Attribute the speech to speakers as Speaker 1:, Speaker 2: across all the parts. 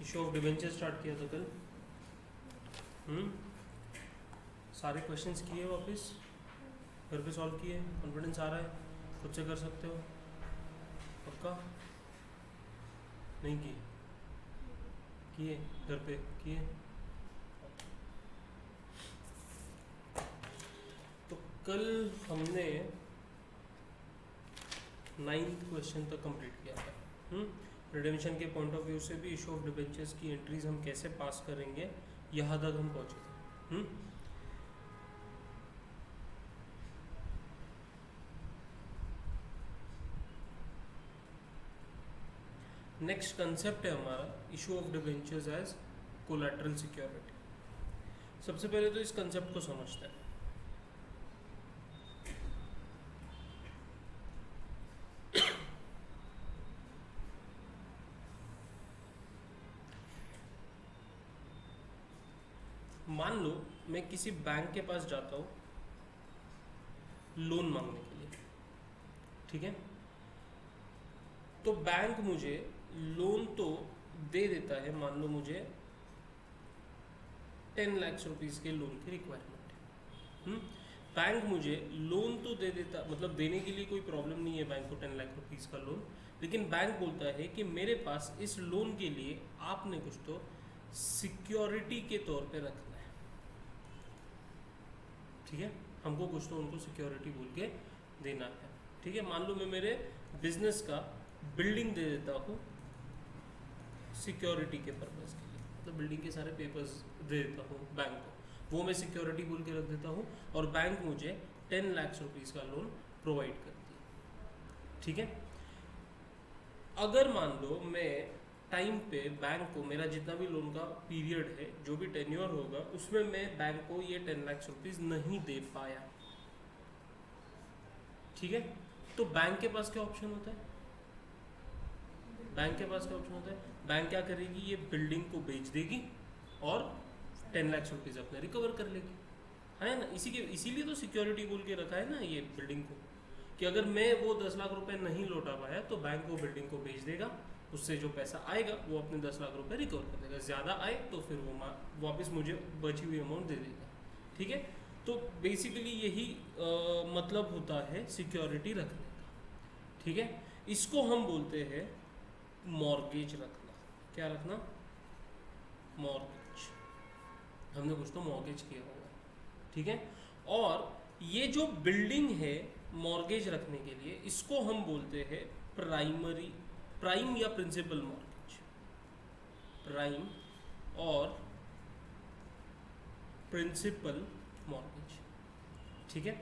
Speaker 1: Issue of debenture start किया था कल। सारे क्वेश्चंस किए वापस घर पे सॉल्व किए, कॉन्फिडेंस आ रहा है, खुद से कर सकते हो पक्का? नहीं किए घर पे किए? तो कल हमने 9th क्वेश्चन तक कंप्लीट किया था। रिडेम्पशन के पॉइंट ऑफ व्यू से भी इशू ऑफ डिबेंचर्स की एंट्रीज हम कैसे पास करेंगे यहाँ तक हम पहुँचे थे। नेक्स्ट कंसेप्ट है हमारा issue of debentures as collateral security. सबसे पहले तो इस कंसेप्ट को समझते हैं। मान लो मैं किसी बैंक के पास जाता हूँ लोन मांगने के लिए, ठीक है? तो बैंक मुझे लोन तो दे देता है, मान लो मुझे 10 लाख रुपीस के लोन की रिक्वायरमेंट है। बैंक मुझे लोन तो दे देता, मतलब देने के लिए कोई प्रॉब्लम नहीं है बैंक को 10 लाख रुपीस का लोन, लेकिन बैंक बोलता है कि मेरे पास इस लोन के लिए आपने कुछ तो सिक्योरिटी के तौर पे रखना है, ठीक है? हमको कुछ तो उनको सिक्योरिटी बोल के देना है, ठीक है? मान लो मैं मेरे बिजनेस का बिल्डिंग दे देता हूँ सिक्योरिटी के पर्पज़ के लिए, मतलब बिल्डिंग के सारे पेपर्स दे देता हूँ बैंक को, वो मैं सिक्योरिटी बोल के रख देता हूँ और बैंक मुझे 10 लाख रुपीस का लोन प्रोवाइड करती है, ठीक है? अगर मान लो मैं टाइम पे बैंक को मेरा जितना भी लोन का पीरियड है, जो भी टेन्योर होगा, उसमें मैं बैंक को ये 10 लाख रुपीस नहीं दे पाया, ठीक है? तो बैंक के पास क्या ऑप्शन होता है? बैंक के पास क्या ऑप्शन होता है? बैंक क्या करेगी, ये बिल्डिंग को बेच देगी और 10 लाख रुपीस अपने रिकवर कर लेगी, है ना? इसीलिए तो सिक्योरिटी बोल के रखा है ना ये बिल्डिंग को, कि अगर मैं वो 10 लाख रुपए नहीं लौटा पाया तो बैंक वो बिल्डिंग को बेच देगा, उससे जो पैसा आएगा वो अपने 10 लाख रुपए रिकवर कर देगा, ज़्यादा आए तो फिर वो वापस मुझे बची हुई अमाउंट दे देगा, ठीक है? तो बेसिकली यही मतलब होता है सिक्योरिटी रखने का, ठीक है? इसको हम बोलते हैं मॉर्गेज रखना। क्या रखना? मॉर्गेज। हमने कुछ तो मॉर्गेज किया होगा, ठीक है? और ये जो बिल्डिंग है मॉर्गेज रखने के लिए, इसको हम बोलते हैं प्राइम या प्रिंसिपल मॉर्गेज, प्राइम और प्रिंसिपल मॉर्गेज, ठीक है?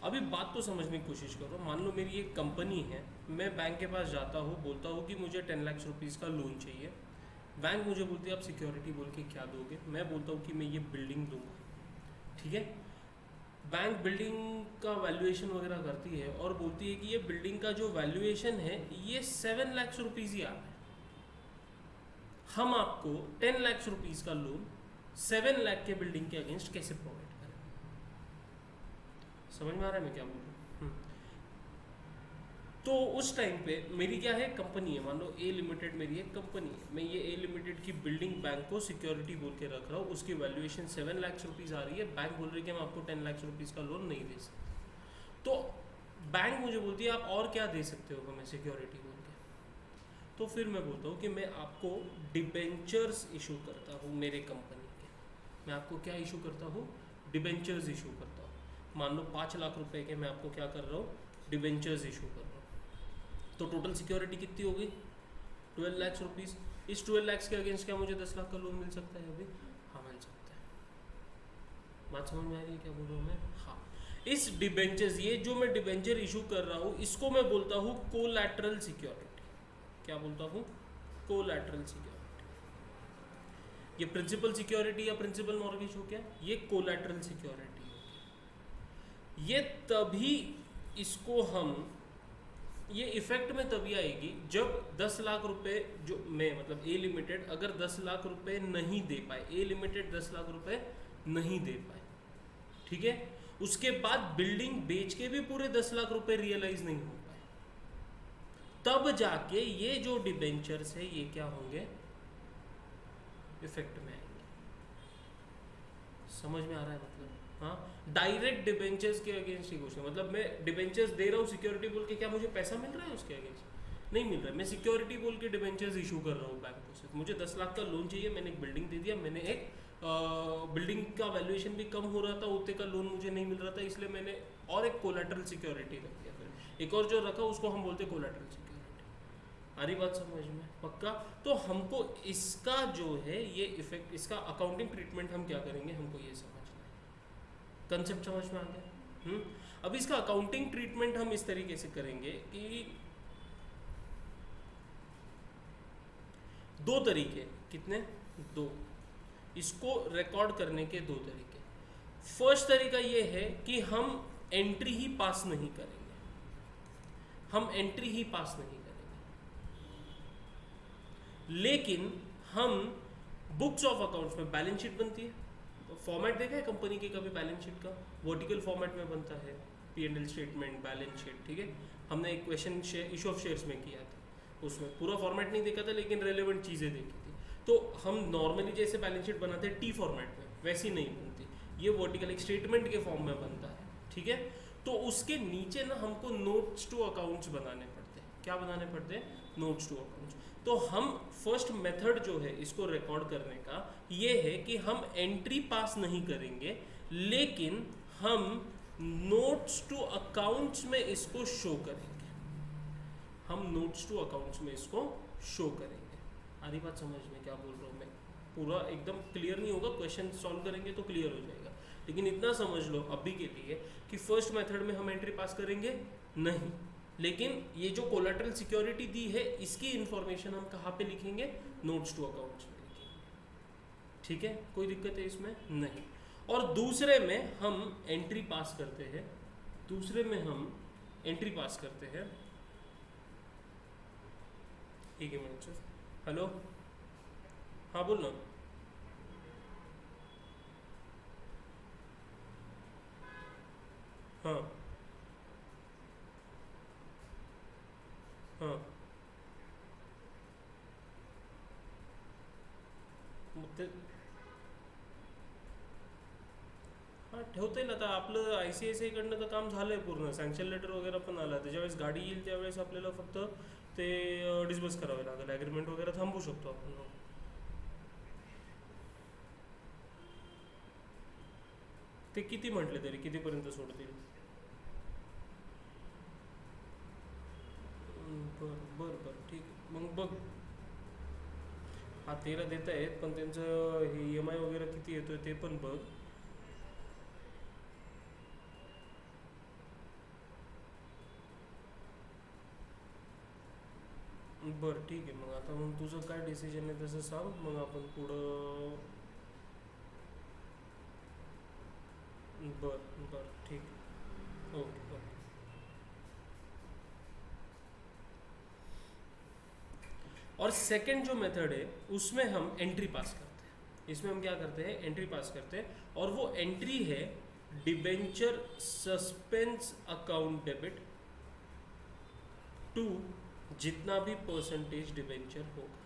Speaker 1: अभी बात तो समझने की कोशिश करो। मान लो मेरी एक कंपनी है, मैं बैंक के पास जाता हूँ, बोलता हूँ कि मुझे 10 लाख रुपीस का लोन चाहिए। बैंक मुझे बोलती है आप सिक्योरिटी बोल के क्या दोगे? मैं बोलता हूँ कि मैं ये बिल्डिंग दूंगा, ठीक है? बैंक बिल्डिंग का वैल्यूएशन वगैरह करती है और बोलती है कि ये बिल्डिंग का जो वैल्यूएशन है ये 7 लाख रुपीज़ ही आ रहा है, हम आपको 10 लाख रुपीज़ का लोन 7 लाख के बिल्डिंग के अगेंस्ट कैसे प्रोवाइड करें? समझ में आ रहा है मैं क्या बोल रहा हूँ? तो उस टाइम पे मेरी क्या है, कंपनी है, मान लो ए लिमिटेड मेरी एक कंपनी है, मैं ये ए लिमिटेड की बिल्डिंग बैंक को सिक्योरिटी बोल के रख रहा हूँ, उसकी वैल्यूएशन 7 लाख रुपीज़ आ रही है, बैंक बोल रही है कि हम आपको 10 लाख रुपीज़ का लोन नहीं दे सकते। तो बैंक मुझे बोलती है आप और क्या दे सकते हो हमें सिक्योरिटी बोल के? तो फिर मैं बोलता हूँ कि मैं आपको डिबेंचर्स इशू करता हूँ मेरे कंपनी के। मैं आपको क्या इशू करता हूँ? डिबेंचर्स इशू करता हूँ। मान लो 5 लाख रुपए के मैं आपको क्या कर रहा हूँ? डिबेंचर्स इशू कर रहा हूँ। तो टोटल सिक्योरिटी कितनी हो गई? 12 लाख रुपीज़। इस 12 लाख के अगेंस्ट क्या मुझे 10 लाख का लोन मिल सकता है अभी? हाँ, मिल सकता है। बात समझ में आ रही है क्या बोल रहा हूँ मैं? हाँ। इस डिबेंचर्स, ये जो मैं डिबेंचर इशू कर रहा हूँ, इसको मैं बोलता हूँ कोलैटरल सिक्योरिटी। क्या बोलता हूँ? Collateral security. ये प्रिंसिपल सिक्योरिटी या प्रिंसिपल मॉर्गेज हो गया, ये कोलैटरल सिक्योरिटी हो गया। ये तभी इसको हम, ये इफेक्ट में तभी आएगी जब 10 लाख रुपए जो मैं, मतलब ए लिमिटेड अगर 10 लाख रुपए नहीं दे पाए, ए लिमिटेड 10 लाख रुपए नहीं दे पाए, ठीक है? उसके बाद बिल्डिंग बेच के भी पूरे 10 लाख रुपए रियलाइज नहीं हो पाए, तब जाके ये जो डिबेंचर्स है ये क्या होंगे? इफेक्ट में आएंगे। समझ में आ रहा है मतलब? हाँ, डायरेक्ट डिबेंचर्स के अगेंस्ट ही कुछ नहीं, मतलब मैं डिबेंचर्स दे रहा हूँ सिक्योरिटी बोल के, क्या मुझे पैसा मिल रहा है उसके अगेंस्ट? नहीं मिल रहा है। मैं सिक्योरिटी बोल के डिबेंचर्स इशू कर रहा हूँ बैंकों से। मुझे 10 लाख का लोन चाहिए, मैंने एक बिल्डिंग दे दिया, मैंने एक बिल्डिंग का वैल्यूएशन भी कम हो रहा था, उतने का लोन मुझे नहीं मिल रहा था, इसलिए मैंने और एक कोलैटरल सिक्योरिटी रख दिया। फिर एक और जो रखा उसको हम बोलते कोलैटरल सिक्योरिटी। आ रही बात समझ में? पक्का? तो हमको इसका जो है ये इफेक्ट, इसका अकाउंटिंग ट्रीटमेंट हम क्या करेंगे, हमको ये समझना है। कंसेप्ट समझ में आ गया? अब इसका अकाउंटिंग ट्रीटमेंट हम इस तरीके से करेंगे कि दो तरीके, कितने? दो, इसको रिकॉर्ड करने के दो तरीके। फर्स्ट तरीका ये है कि हम एंट्री ही पास नहीं करेंगे, हम एंट्री ही पास नहीं करेंगे, लेकिन हम बुक्स ऑफ अकाउंट्स में बैलेंस शीट बनती है, फॉर्मेट देखा है कंपनी की कभी बैलेंस शीट का? वर्टिकल फॉर्मेट में बनता है, P&L स्टेटमेंट, बैलेंस शीट, ठीक है। हमने एक क्वेश्चन इशू ऑफ शेयर्स में किया था, उसमें पूरा फॉर्मेट नहीं देखा था लेकिन रेलेवेंट चीज़ें देखी थी। तो हम नॉर्मली जैसे बैलेंस शीट बनाते हैं T फॉर्मेट में, वैसी नहीं बनती, ये वर्टिकल एक स्टेटमेंट के फॉर्म में बनता है, ठीक है। तो उसके नीचे ना हमको नोट्स टू अकाउंट्स बनाने पड़ते हैं। क्या बनाने पड़ते हैं? Notes to accounts. तो हम फर्स्ट मेथड जो है इसको रिकॉर्ड करने का ये है कि हम एंट्री पास नहीं करेंगे, लेकिन हम नोट्स टू अकाउंट्स में इसको शो करेंगे, हम नोट्स टू अकाउंट्स में इसको शो करेंगे। आधी बात समझ में क्या बोल रहा हूँ मैं? पूरा एकदम क्लियर नहीं होगा, क्वेश्चन सॉल्व करेंगे तो क्लियर हो जाएगा, लेकिन इतना समझ लो अभी के लिए कि फर्स्ट मेथड में हम एंट्री पास करेंगे नहीं, लेकिन ये जो कोलैटरल सिक्योरिटी दी है इसकी इंफॉर्मेशन हम कहाँ पे लिखेंगे? नोट्स टू अकाउंट्स में लिखेंगे, ठीक है। कोई दिक्कत है इसमें? नहीं। और दूसरे में हम एंट्री पास करते हैं, दूसरे में हम एंट्री पास करते हैं, एक मिनट सर, हेलो, हाँ बोल ना। हाँ हाँ, मतलब हां ठेवता येईल. आता आपलं ICICI कडनं तर काम झालंय पूर्ण, सँक्शन लेटर वगैरे पण आलं. ज्यावेळेस गाडी येईल त्यावेळेस आपल्याला फक्त ते डिस्बर्स करावे लागेल, ॲग्रीमेंट वगैरे थांबवू शकतो आपण. ते किती म्हटले तरी कितीपर्यंत सोडतील? बरं बरं बरं ठीक आहे मग बघ. हा 13 देत आहेत पण त्यांचं हे EMI वगैरे किती येतोय ते पण बघ. बरं ठीक आहे मग आता मग तुझं काय डिसिजन आहे तसं सांग, मग आपण पुढं. बरं बरं ठीक आहे, ओके ओके. और सेकंड जो मेथड है उसमें हम एंट्री पास करते हैं, इसमें हम क्या करते हैं? एंट्री पास करते हैं, और वो एंट्री है debenture suspense account debit to जितना भी परसेंटेज डिबेंचर होगा,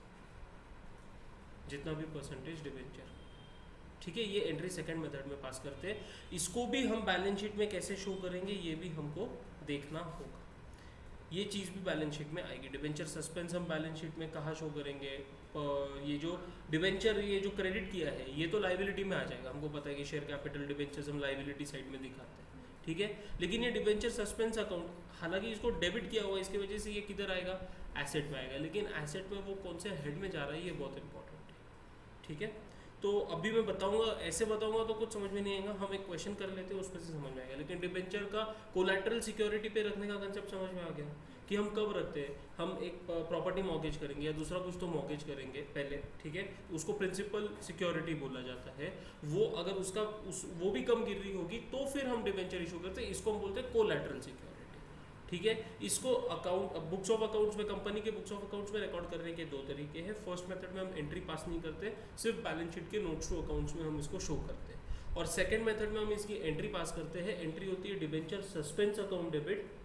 Speaker 1: जितना भी परसेंटेज डिबेंचर, ठीक है। ये एंट्री सेकंड मेथड में पास करते हैं. इसको भी हम बैलेंस शीट में कैसे शो करेंगे ये भी हमको देखना होगा, ये चीज़ भी बैलेंस शीट में आएगी. डिबेंचर सस्पेंस हम बैलेंस शीट में कहाँ शो करेंगे? ये जो डिबेंचर ये जो क्रेडिट किया है ये तो लाइबिलिटी में आ जाएगा, हमको पता है कि शेयर कैपिटल डिबेंचर्स हम लाइबिलिटी साइड में दिखाते हैं, ठीक है. लेकिन ये डिबेंचर सस्पेंस अकाउंट, हालांकि इसको डेबिट किया हुआ है इसकी वजह से ये किधर आएगा? एसेट में आएगा, लेकिन एसेट में वो कौन से हेड में जा रहा है ये बहुत इंपॉर्टेंट है, ठीक है. तो अभी मैं बताऊंगा, ऐसे बताऊंगा तो कुछ समझ में नहीं आएगा, हम एक क्वेश्चन कर लेते हैं उसमें से समझ में आएगा. लेकिन डिबेंचर का कोलैटरल सिक्योरिटी पे रखने का कंसेप्ट समझ में आ गया कि हम कब रखते हैं. हम एक प्रॉपर्टी मॉर्गेज करेंगे या दूसरा कुछ तो मॉर्गेज करेंगे पहले, ठीक है. उसको प्रिंसिपल सिक्योरिटी बोला जाता है. वो अगर उसका वो भी कम गिर रही होगी तो फिर हम डिबेंचर इशू करते हैं, इसको हम बोलते हैं कोलैटरल सिक्योरिटी, ठीक है. इसको अकाउंट बुक्स ऑफ अकाउंट्स में, कंपनी के बुक्स ऑफ अकाउंट्स में रिकॉर्ड करने के दो तरीके हैं. फर्स्ट मेथड में हम एंट्री पास नहीं करते, सिर्फ बैलेंस शीट के नोट्स टू अकाउंट्स में हम इसको शो करते हैं. और सेकंड मेथड में हम इसकी एंट्री पास करते हैं. एंट्री होती है debenture suspense account debit.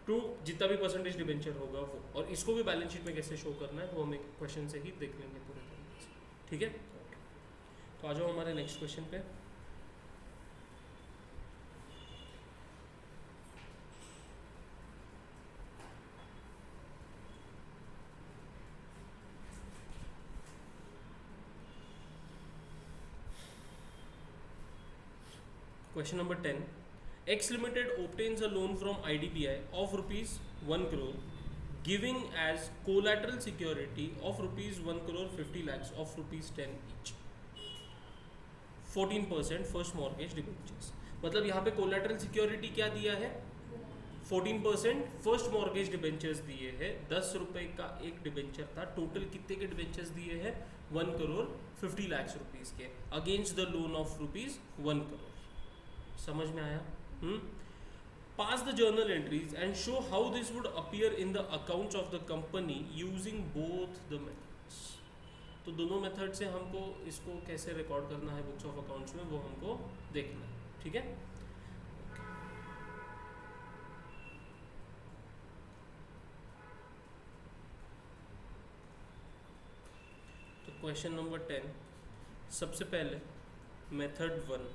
Speaker 1: To जितना भी परसेंटेज डिबेंचर होगा वो, और इसको भी बैलेंस शीट में कैसे शो करना है वो हम एक क्वेश्चन से ही देख लेंगे पूरे तरीके से, ठीक है। तो आ जाओ हमारे नेक्स्ट क्वेश्चन पे। Question number 10. X Limited obtains a loan from IDBI of rupees 1 crore, giving as collateral security of rupees 1 crore 50 lakhs of rupees 10 each. 14% first mortgage debentures. मतलब यहाँ पे कोलेटरल सिक्योरिटी क्या दिया है? 14% फर्स्ट मॉर्गेज डिबेंचर्स दिए हैं। 10 रुपए का एक डिबेंचर था। टोटल कितने के डिबेंचर्स दिए हैं? 1 करोड़ 50 लाख रुपीस के against the loan of rupees 1 crore. समझ में आया? Pass the journal entries and show how this would appear in the accounts of the company using both the methods. तो दोनों मेथड से हमको इसको कैसे रिकॉर्ड करना है बुक्स ऑफ अकाउंट्स में वो हमको देखना है, ठीक है। तो क्वेश्चन नंबर 10, सबसे पहले मेथड 1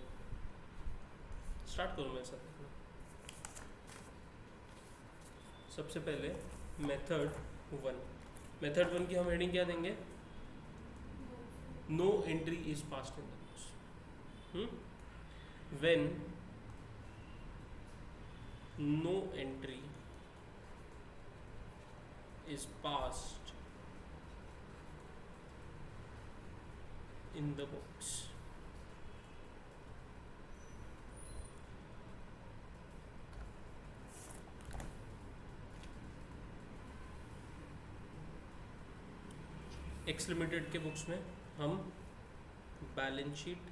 Speaker 1: स्टार्ट करो मेरे साथ। सबसे पहले मेथड 1, मेथड 1 की हम हेडिंग क्या देंगे? No entry is passed in the books. When no entry is passed in the books, X limited के बुक्स में हम बैलेंस शीट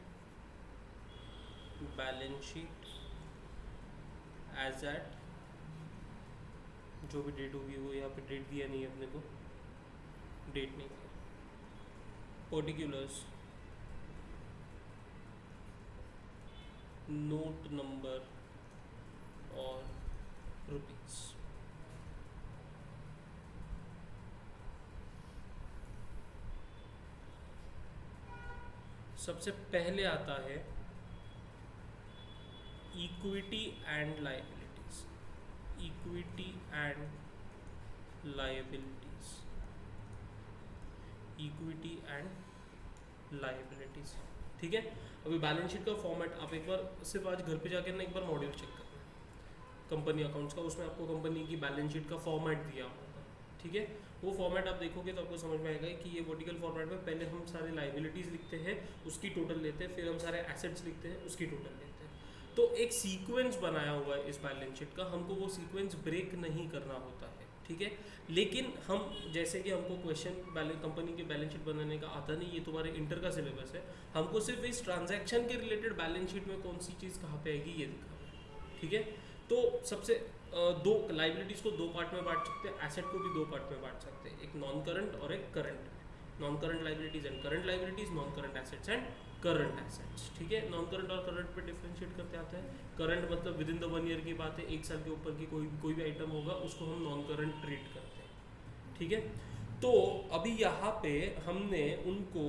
Speaker 1: एज एट जो भी डेट होगी वो, यहाँ पे डेट दिया नहीं है अपने को, डेट नहीं है, पर्टिकुलर्स, नोट नंबर और रुपीस। सबसे पहले आता है equity and liabilities, equity and liabilities, equity and liabilities, ठीक है। अभी बैलेंस शीट का फॉर्मेट आप एक बार सिर्फ आज घर पे जाकर ना एक बार मॉड्यूल चेक करना कंपनी अकाउंट्स का, उसमें आपको कंपनी की बैलेंस शीट का फॉर्मेट दिया होगा, ठीक है। वो फॉर्मेट आप देखोगे तो आपको समझ में आएगा कि ये वर्टिकल फॉर्मेट में पहले हम सारे लायबिलिटीज़ लिखते हैं, उसकी टोटल लेते हैं, फिर हम सारे एसेट्स लिखते हैं, उसकी टोटल लेते हैं। तो एक सीक्वेंस बनाया हुआ है इस बैलेंस शीट का, हमको वो सीक्वेंस ब्रेक नहीं करना होता है, ठीक है। लेकिन हम जैसे कि हमको क्वेश्चन कंपनी की बैलेंस शीट बनाने का आता नहीं, ये तुम्हारे इंटर का सिलेबस है, हमको सिर्फ इस ट्रांजैक्शन के रिलेटेड बैलेंस शीट में कौन सी चीज़ कहाँ पे आएगी ये दिखा, ठीक है। तो सबसे दो लाइबिलिटीज़ को दो पार्ट में बांट सकते हैं, एसेट को भी दो पार्ट में बांट सकते हैं, एक नॉन करंट और एक current. Non current liabilities and current liabilities, non current assets and current assets, ठीक है। नॉन करंट और करंट पे डिफरेंशिएट करते आते हैं। करंट मतलब विद इन द 1 ईयर की बात है, 1 साल के ऊपर की कोई भी आइटम होगा उसको हम नॉन करंट ट्रीट करते हैं, ठीक है। तो अभी यहाँ पे हमने उनको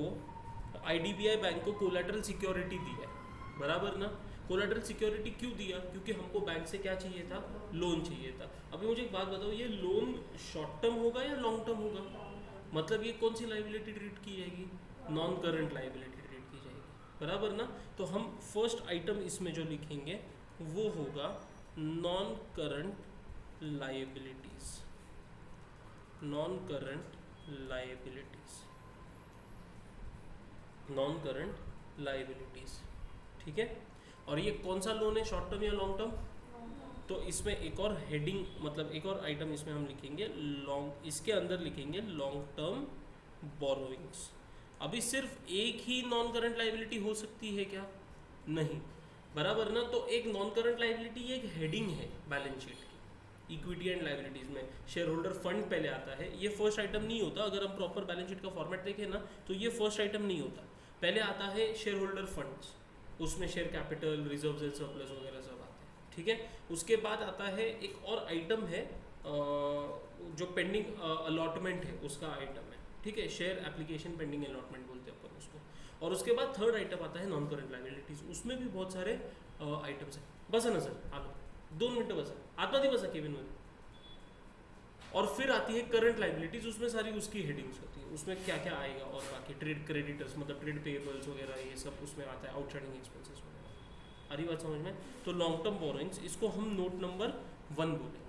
Speaker 1: IDBI बैंक को कोलैटरल सिक्योरिटी दी है, बराबर ना। कोलैटरल सिक्योरिटी क्यों दिया? क्योंकि हमको बैंक से क्या चाहिए था? लोन चाहिए था। अभी मुझे एक बात बताओ, ये लोन शॉर्ट टर्म होगा या लॉन्ग टर्म होगा? मतलब ये कौन सी लाइबिलिटी ट्रीट की जाएगी? नॉन करंट लाइबिलिटी ट्रीट की जाएगी, बराबर ना। तो हम फर्स्ट आइटम इसमें जो लिखेंगे वो होगा non current liabilities, non current liabilities, non current liabilities, ठीक है। और ये कौन सा लोन है, शॉर्ट टर्म या लॉन्ग टर्म? तो इसमें एक और हेडिंग मतलब एक और आइटम इसमें हम लिखेंगे लॉन्ग, इसके अंदर लिखेंगे लॉन्ग टर्म बोरोइंग्स। अभी सिर्फ एक ही नॉन करंट लाइबिलिटी हो सकती है क्या? नहीं, बराबर ना। तो एक नॉन करंट लाइबिलिटी एक हेडिंग है बैलेंस शीट की। इक्विटी एंड लाइबिलिटीज में शेयर होल्डर फंड पहले आता है, ये फर्स्ट आइटम नहीं होता। अगर हम प्रॉपर बैलेंस शीट का फॉर्मेट देखें ना तो ये फर्स्ट आइटम नहीं होता, पहले आता है शेयर होल्डर फंड्स, उसमें share capital, reserves and surplus वगैरह सब आते हैं, ठीक है। उसके बाद आता है एक और आइटम है जो पेंडिंग अलॉटमेंट है उसका आइटम है, ठीक है, शेयर एप्लीकेशन पेंडिंग अलॉटमेंट बोलते हैं अपन उसको। और उसके बाद थर्ड आइटम आता है नॉन करंट लाइबिलिटीज, उसमें भी बहुत सारे आइटम्स हैं। बस है ना सर, आ लो 2 मिनट बस है, आत्मा दी बस केबिन में। और फिर आती है करंट लाइबिलिटीज, उसमें सारी उसकी हेडिंग्स होती है, उसमें क्या क्या आएगा और बाकी ट्रेड क्रेडिटर्स मतलब ट्रेड पेएबल्स वगैरह ये सब उसमें आता है, आउटस्टैंडिंग एक्सपेंसेस वगैरह। आ रही बात समझ में? तो लॉन्ग टर्म बोरोइंग्स इसको हम नोट नंबर 1 बोलेंगे,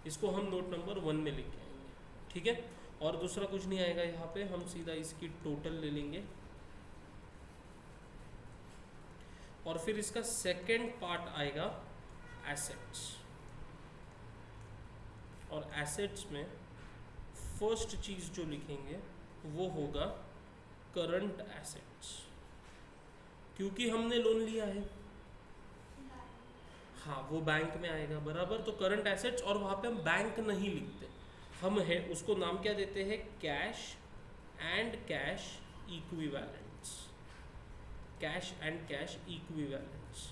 Speaker 1: इसको हम नोट नंबर 1 में लिख के आएंगे, ठीक है। और दूसरा कुछ नहीं आएगा यहाँ पे, हम सीधा इसकी टोटल ले लेंगे। और फिर इसका सेकेंड पार्ट आएगा एसेट्स, और एसेट्स में फर्स्ट चीज जो लिखेंगे वो होगा करंट एसेट्स, क्योंकि हमने लोन लिया है। हाँ वो बैंक में आएगा बराबर, तो करंट एसेट्स, और वहाँ पे हम बैंक नहीं लिखते, हम है उसको नाम क्या देते हैं, cash and cash equivalents, cash and cash equivalents.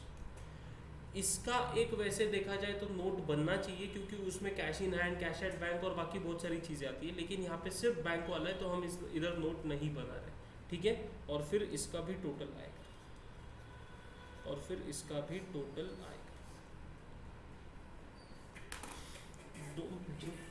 Speaker 1: इसका एक वैसे देखा जाए तो नोट बनना चाहिए, क्योंकि उसमें cash in hand, cash at bank और बाकी बहुत सारी चीज़ें आती है, लेकिन यहाँ पे सिर्फ बैंक वाला है तो हम इधर नोट नहीं बना रहे, ठीक है। और फिर इसका भी टोटल आएगा, और फिर इसका भी टोटल आएगा। दो मिनट।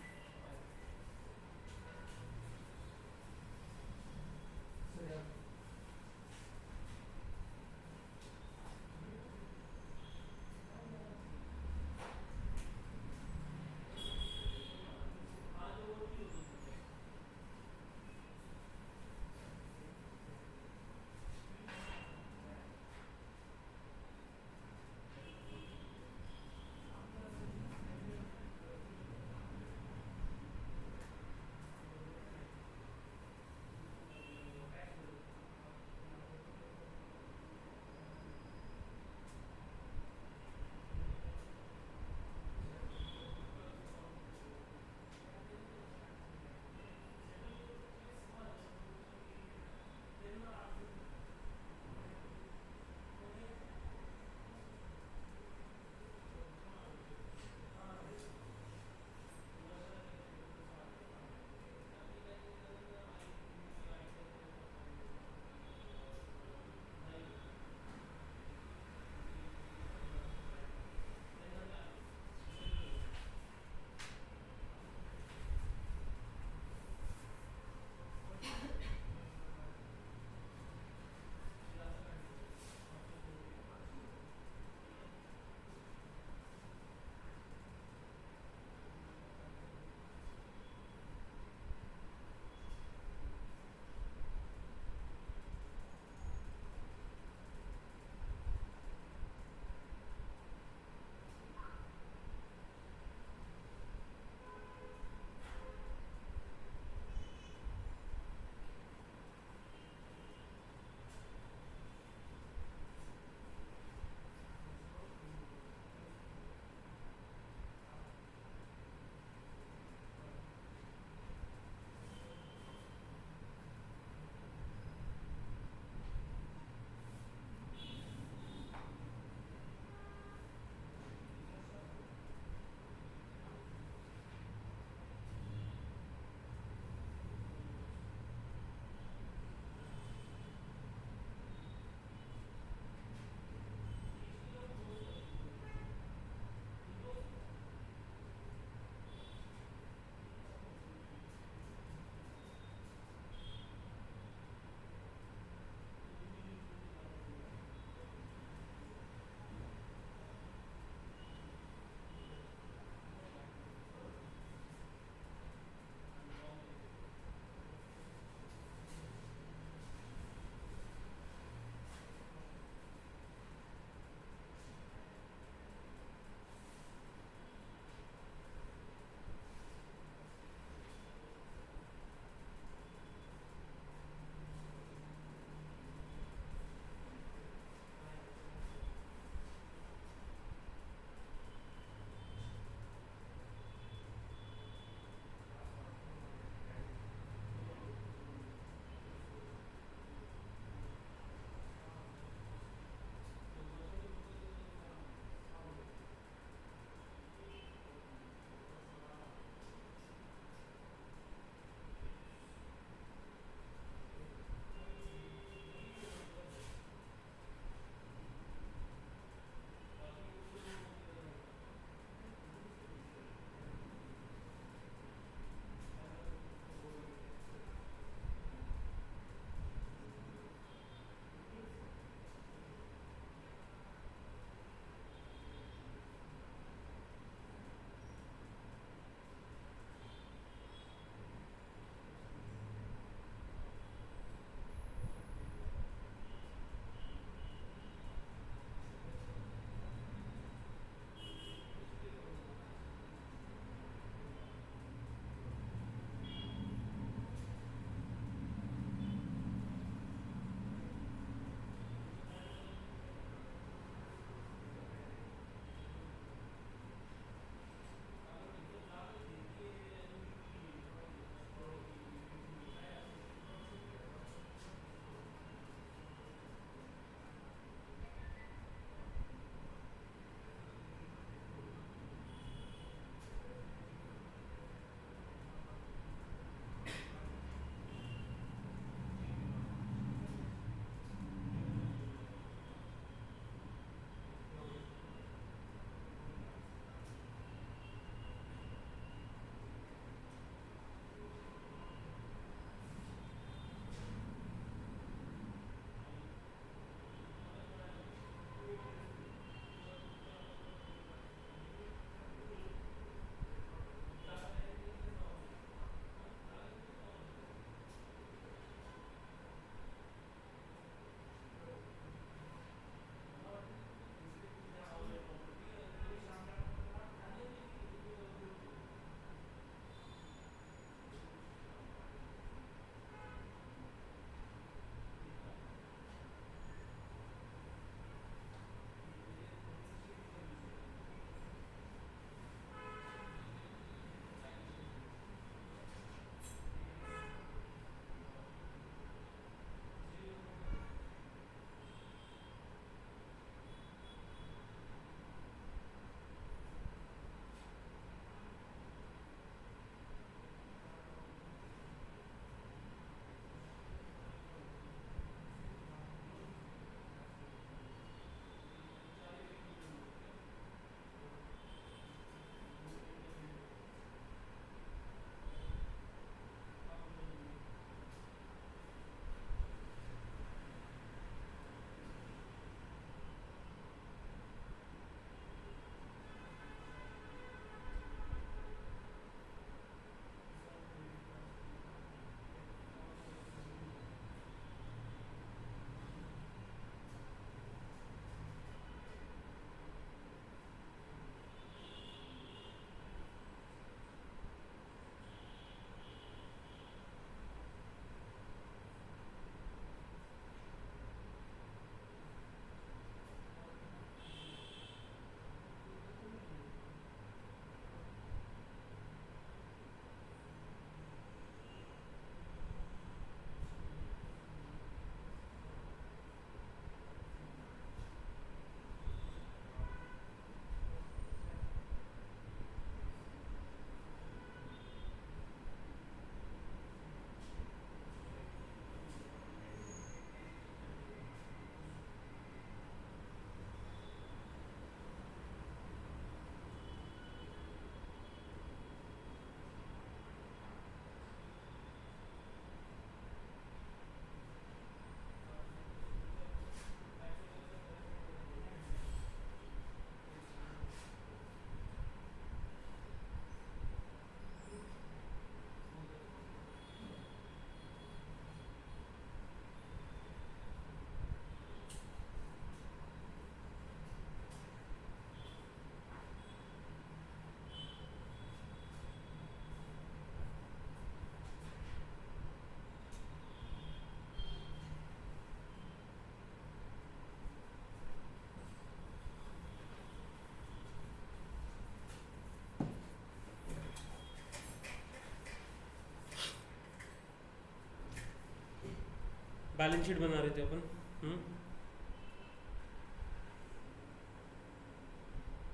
Speaker 1: बैलेंस शीट बना रहे थे अपन।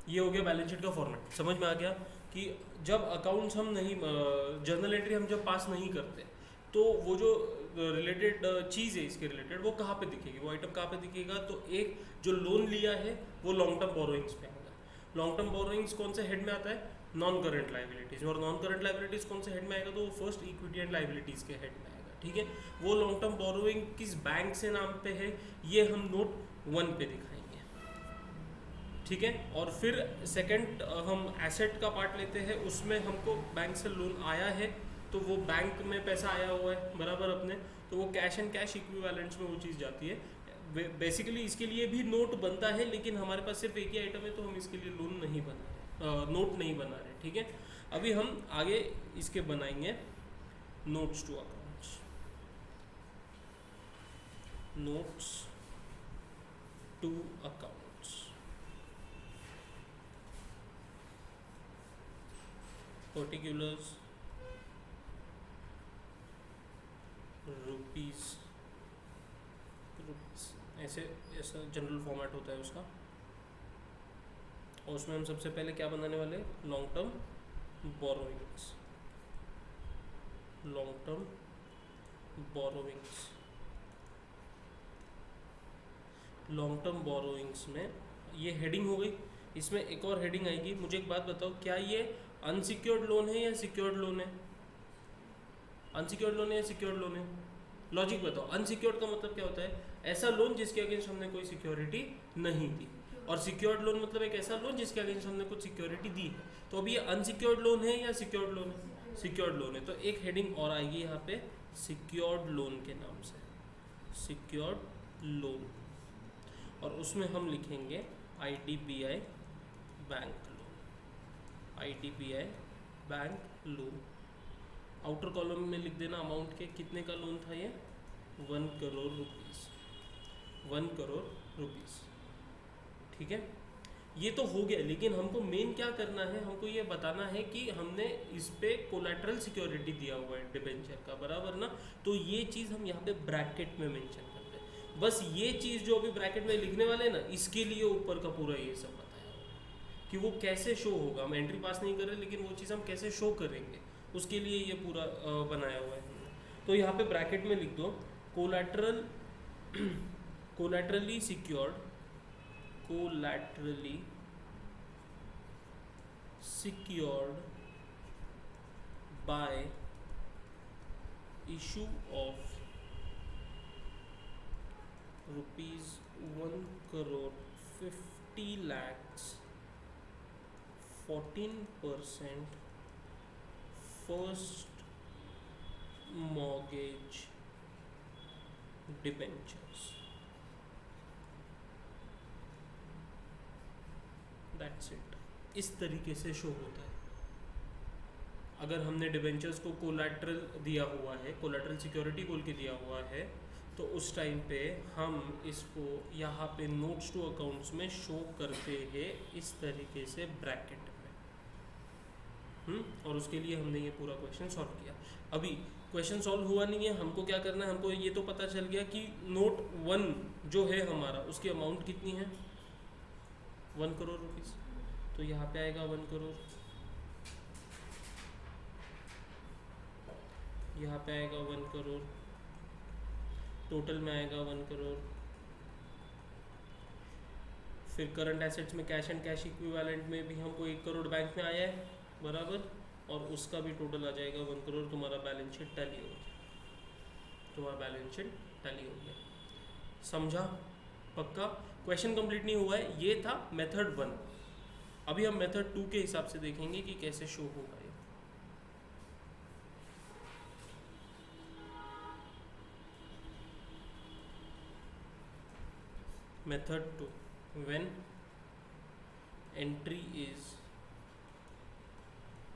Speaker 1: ये हो गया बैलेंस शीट का फॉर्मेट, समझ में आ गया कि जब अकाउंट्स हम नहीं, जर्नल एंट्री हम जब पास नहीं करते तो वो जो रिलेटेड चीज़ है इसके रिलेटेड वो कहाँ पे दिखेगी, वो आइटम कहाँ पे दिखेगा, तो एक जो लोन लिया है वो लॉन्ग टर्म बोरोइंग्स पे आएगा। लॉन्ग टर्म बोरोइंग्स कौन से हेड में आता है, नॉन करंट लाइबिलिटीज, और नॉन करंट लाइबिलिटीज कौन से हेड में आएगा, तो वो फर्स्ट इक्विटी एंड लाइबिलिटीज के हेड में आएगा। ठीक है, वो लॉन्ग टर्म बोरोइंग किस बैंक से नाम पे है ये हम नोट 1 पे दिखाएंगे। ठीक है, और फिर सेकंड हम एसेट का पार्ट लेते हैं, उसमें हमको बैंक से लोन आया है तो वो बैंक में पैसा आया हुआ है बराबर अपने, तो वो कैश एंड कैश इक्विवेलेंट्स में वो चीज़ जाती है। बेसिकली इसके लिए भी नोट बनता है, लेकिन हमारे पास सिर्फ एक ही आइटम है तो हम इसके लिए लोन नहीं बना रहे, नोट नहीं बना रहे। ठीक है, अभी हम आगे इसके बनाएंगे notes to accounts, notes to accounts. Particulars rupees, ऐसे ऐसा जनरल फॉर्मेट होता है उसका, और उसमें हम सबसे पहले क्या बनाने वाले, long term borrowings, long term borrowings. Long term borrowings में ये हेडिंग हो गई, इसमें एक और हेडिंग आएगी। मुझे एक बात बताओ, क्या ये अनसिक्योर्ड लोन है या सिक्योर्ड लोन है, अनसिक्योर्ड लोन है या सिक्योर्ड लोन है, लॉजिक बताओ। अनसिक्योर्ड का मतलब क्या होता है, ऐसा लोन जिसके अगेंस्ट हमने कोई सिक्योरिटी नहीं दी, और सिक्योर्ड लोन मतलब एक ऐसा लोन जिसके अगेंस्ट हमने कुछ सिक्योरिटी दी है। तो अभी ये अनसिक्योर्ड लोन है या सिक्योर्ड लोन है, सिक्योर्ड लोन है, तो एक हेडिंग और आएगी यहाँ पे सिक्योर्ड लोन के नाम से, सिक्योर्ड लोन, और उसमें हम लिखेंगे IDBI bank loan, IDBI bank loan. Outer column में लिख देना अमाउंट के, कितने का लोन था ये, 1 करोड़ रुपीस, 1 करोड़ रुपीस। ठीक है, ये तो हो गया, लेकिन हमको मेन क्या करना है, हमको ये बताना है कि हमने इस पे कोलैटरल सिक्योरिटी दिया हुआ है डिबेंचर का, बराबर ना। तो ये चीज़ हम यहाँ पे ब्रैकेट में मेंशन करते हैं। बस ये चीज़ जो अभी ब्रैकेट में लिखने वाले हैं ना, इसके लिए ऊपर का पूरा ये सब बताया हुआ कि वो कैसे शो होगा। हम एंट्री पास नहीं कर रहे, लेकिन वो चीज़ हम कैसे शो करेंगे उसके लिए ये पूरा बनाया हुआ है हमने। तो यहाँ पे ब्रैकेट में लिख दो collateral, collaterally secured, collaterally secured by issue of ₹1 crore 50 lakhs 14% first mortgage debentures, that's it. इस तरीके से शो होता है। अगर हमने डिबेंचर्स को कोलैटरल दिया हुआ है, कोलैटरल सिक्योरिटी बोल के दिया हुआ है, तो उस टाइम पे हम इसको यहाँ पे नोट्स टू अकाउंट्स में शो करते हैं इस तरीके से ब्रैकेट में। और उसके लिए हमने ये पूरा क्वेश्चन सॉल्व किया। अभी क्वेश्चन सॉल्व हुआ नहीं है, हमको क्या करना है, हमको ये तो पता चल गया कि नोट 1 जो है हमारा, उसकी अमाउंट कितनी है, 1 करोड़ रुपीस। तो यहाँ पे आएगा 1 करोड़, यहाँ पे आएगा 1 करोड़, टोटल में आएगा 1 करोड़। फिर करंट एसेट्स में कैश एंड कैश इक्विवेलेंट में भी हमको 1 करोड़ बैंक में आया है, बराबर, और उसका भी टोटल आ जाएगा 1 करोड़। तुम्हारा बैलेंस शीट टैली हो गया, तुम्हारा बैलेंस शीट टैली हो गया। समझा, पक्का। क्वेश्चन कंप्लीट नहीं हुआ है, ये था मेथड 1। अभी हम मेथड 2 के हिसाब से देखेंगे कि कैसे शो होगा ये। Method 2, when entry is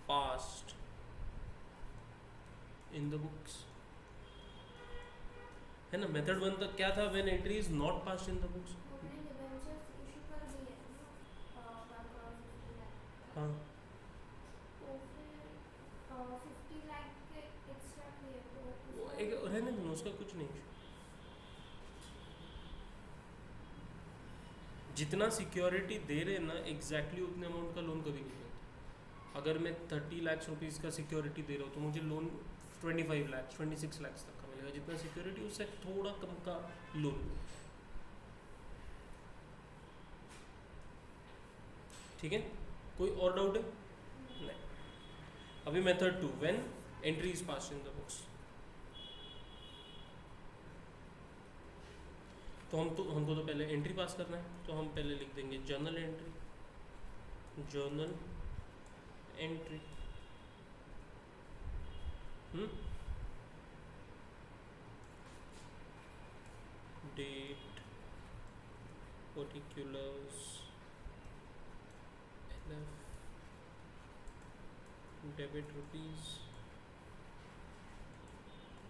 Speaker 1: passed in the books, है ना। मेथड 1 तक क्या था, when entry is not passed in the books. हाँ, एक रहने दो, उसका कुछ नहीं। जितना सिक्योरिटी दे रहे हैं ना एग्जैक्टली उतने अमाउंट का लोन कभी नहीं देते। अगर मैं 30 लाख रुपीज़ का सिक्योरिटी दे रहा हूँ तो मुझे लोन 25 लाख 26 लाख तक का मिलेगा, जितना सिक्योरिटी उससे थोड़ा कम का लोन। ठीक है, कोई और डाउट है? नहीं। अभी method 2, when entry is pass in the books. तो हमको तो पहले एंट्री पास करना है, तो हम पहले लिख देंगे journal entry, journal entry. Date, particulars, debit rupees,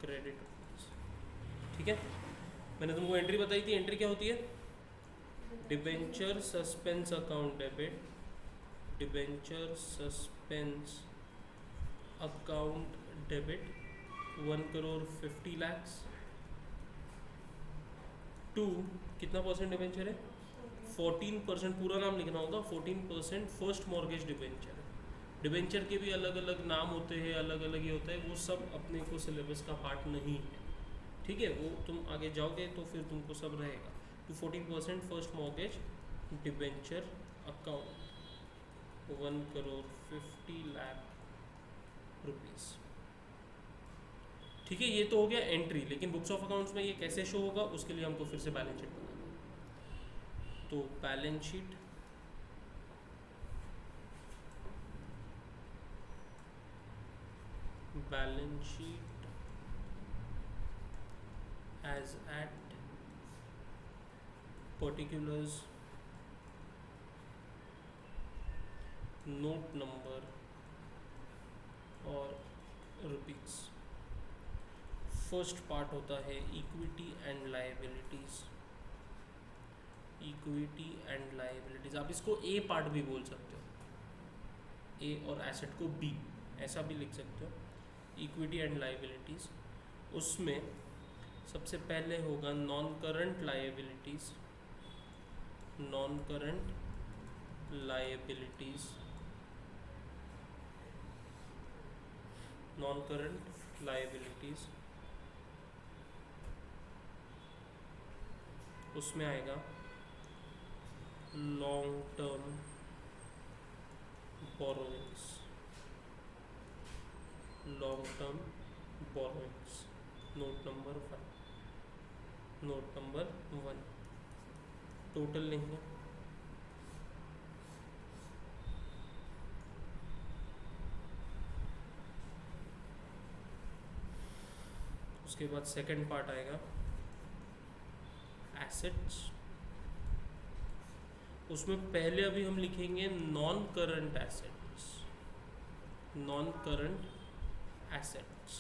Speaker 1: credit rupees. ठीक है, मैंने तुमको एंट्री बताई थी। एंट्री क्या होती है? Debenture suspense account debit, debenture suspense account debit 1,50,00,000 to कितना परसेंट डिबेंचर है? 14%। पूरा नाम लिखना होगा। 14% फर्स्ट मॉर्गेज डिबेंचर। डिबेंचर के भी अलग अलग नाम होते हैं, अलग अलग ही होता है, वो सब अपने को सिलेबस का पार्ट नहीं है। ठीक है, वो तुम आगे जाओगे तो फिर तुमको सब रहेगा। तो 14% first mortgage debenture account 1,50,00,000 rupees. ठीक है, ये तो हो गया एंट्री। लेकिन बुक्स ऑफ अकाउंट्स में ये कैसे शो होगा उसके लिए हमको फिर से बैलेंस शीट बनाना है। तो balance sheet, balance sheet as at particulars, note number और रुपीज़। फर्स्ट पार्ट होता है equity and liabilities, equity and liabilities. आप इसको ए पार्ट भी बोल सकते हो, ए और एसेट को बी, ऐसा भी लिख सकते हो। इक्विटी एंड लायबिलिटीज़, उसमें सबसे पहले होगा non current liabilities, non current liabilities, non current liabilities. उसमें आएगा long term borrowings, long term borrowings, note number 1, note number 1। Total लेंगे, उसके बाद सेकंड पार्ट आएगा एसेट्स। उसमें पहले अभी हम लिखेंगे non current assets, non current assets.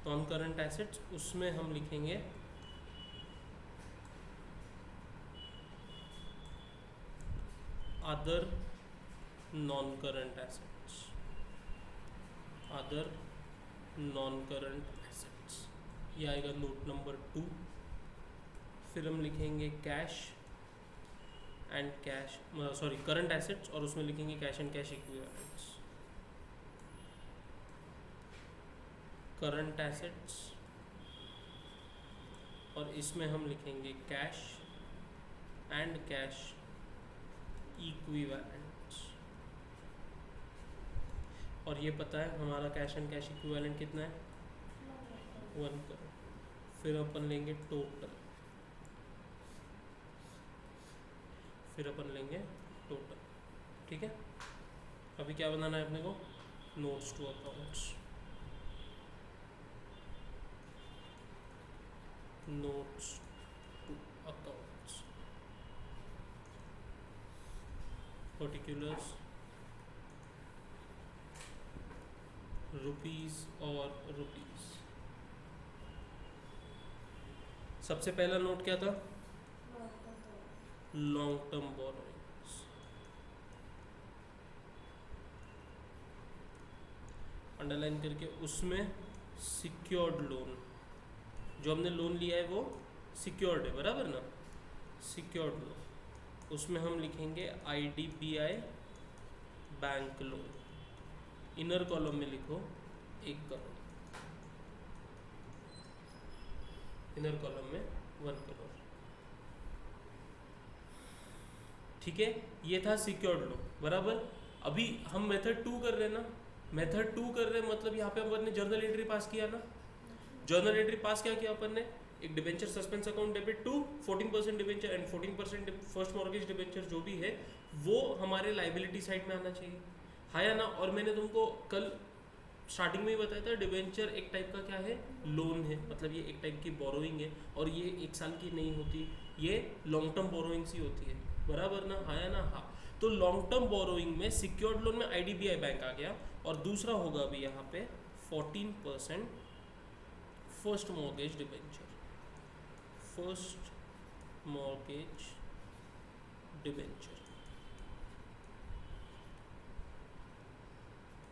Speaker 1: Non current assets, उसमें हम लिखेंगे other non current assets, other non current assets. ये आएगा नोट नंबर 2। फिर हम लिखेंगे cash and cash, sorry current assets, और उसमें लिखेंगे cash and cash equivalents, current assets. और इसमें हम लिखेंगे कैश एंड कैश इक्विवेलेंट्स। और ये पता है हमारा कैश एंड कैश इक्विवेलेंट कितना है? 1 करोड़। फिर अपन लेंगे टोटल, फिर अपन लेंगे टोटल। ठीक है, अभी क्या बनाना है अपने को? Notes to accounts, notes to accounts, particulars, rupees और रुपीस। सबसे पहला नोट क्या था? Long term borrowings. अंडरलाइन करके उसमें सिक्योर्ड लोन, जो हमने लोन लिया है वो सिक्योर्ड है, बराबर ना, सिक्योर्ड लोन, उसमें हम लिखेंगे IDBI bank loan, inner column में लिखो 1 करोड़, इनर कॉलम में 1 करोड़। ठीक है, ये था सिक्योर्ड लोन, बराबर। अभी हम मेथड 2 कर रहे हैं ना, मेथड 2 कर रहे हैं मतलब यहाँ पे अपन ने जर्नल एंट्री पास किया ना, जर्नल एंट्री पास क्या किया अपन ने, एक debenture suspense account debit to 14% debenture and 14% first mortgage debenture जो भी है वो हमारे लाइबिलिटी साइड में आना चाहिए, हाँ या ना। और मैंने तुमको कल स्टार्टिंग में ही बताया था डिबेंचर एक टाइप का क्या है, लोन है, मतलब ये एक टाइप की बोरोइंग है और ये 1 साल की नहीं होती, ये लॉन्ग टर्म बोरोइंग्स ही होती है, बराबर ना, हाँ या ना, हाँ। तो लॉन्ग टर्म बोरोइंग में सिक्योर्ड लोन में IDBI बैंक आ गया, और दूसरा होगा अभी यहाँ पे 14% first mortgage debenture, first mortgage debenture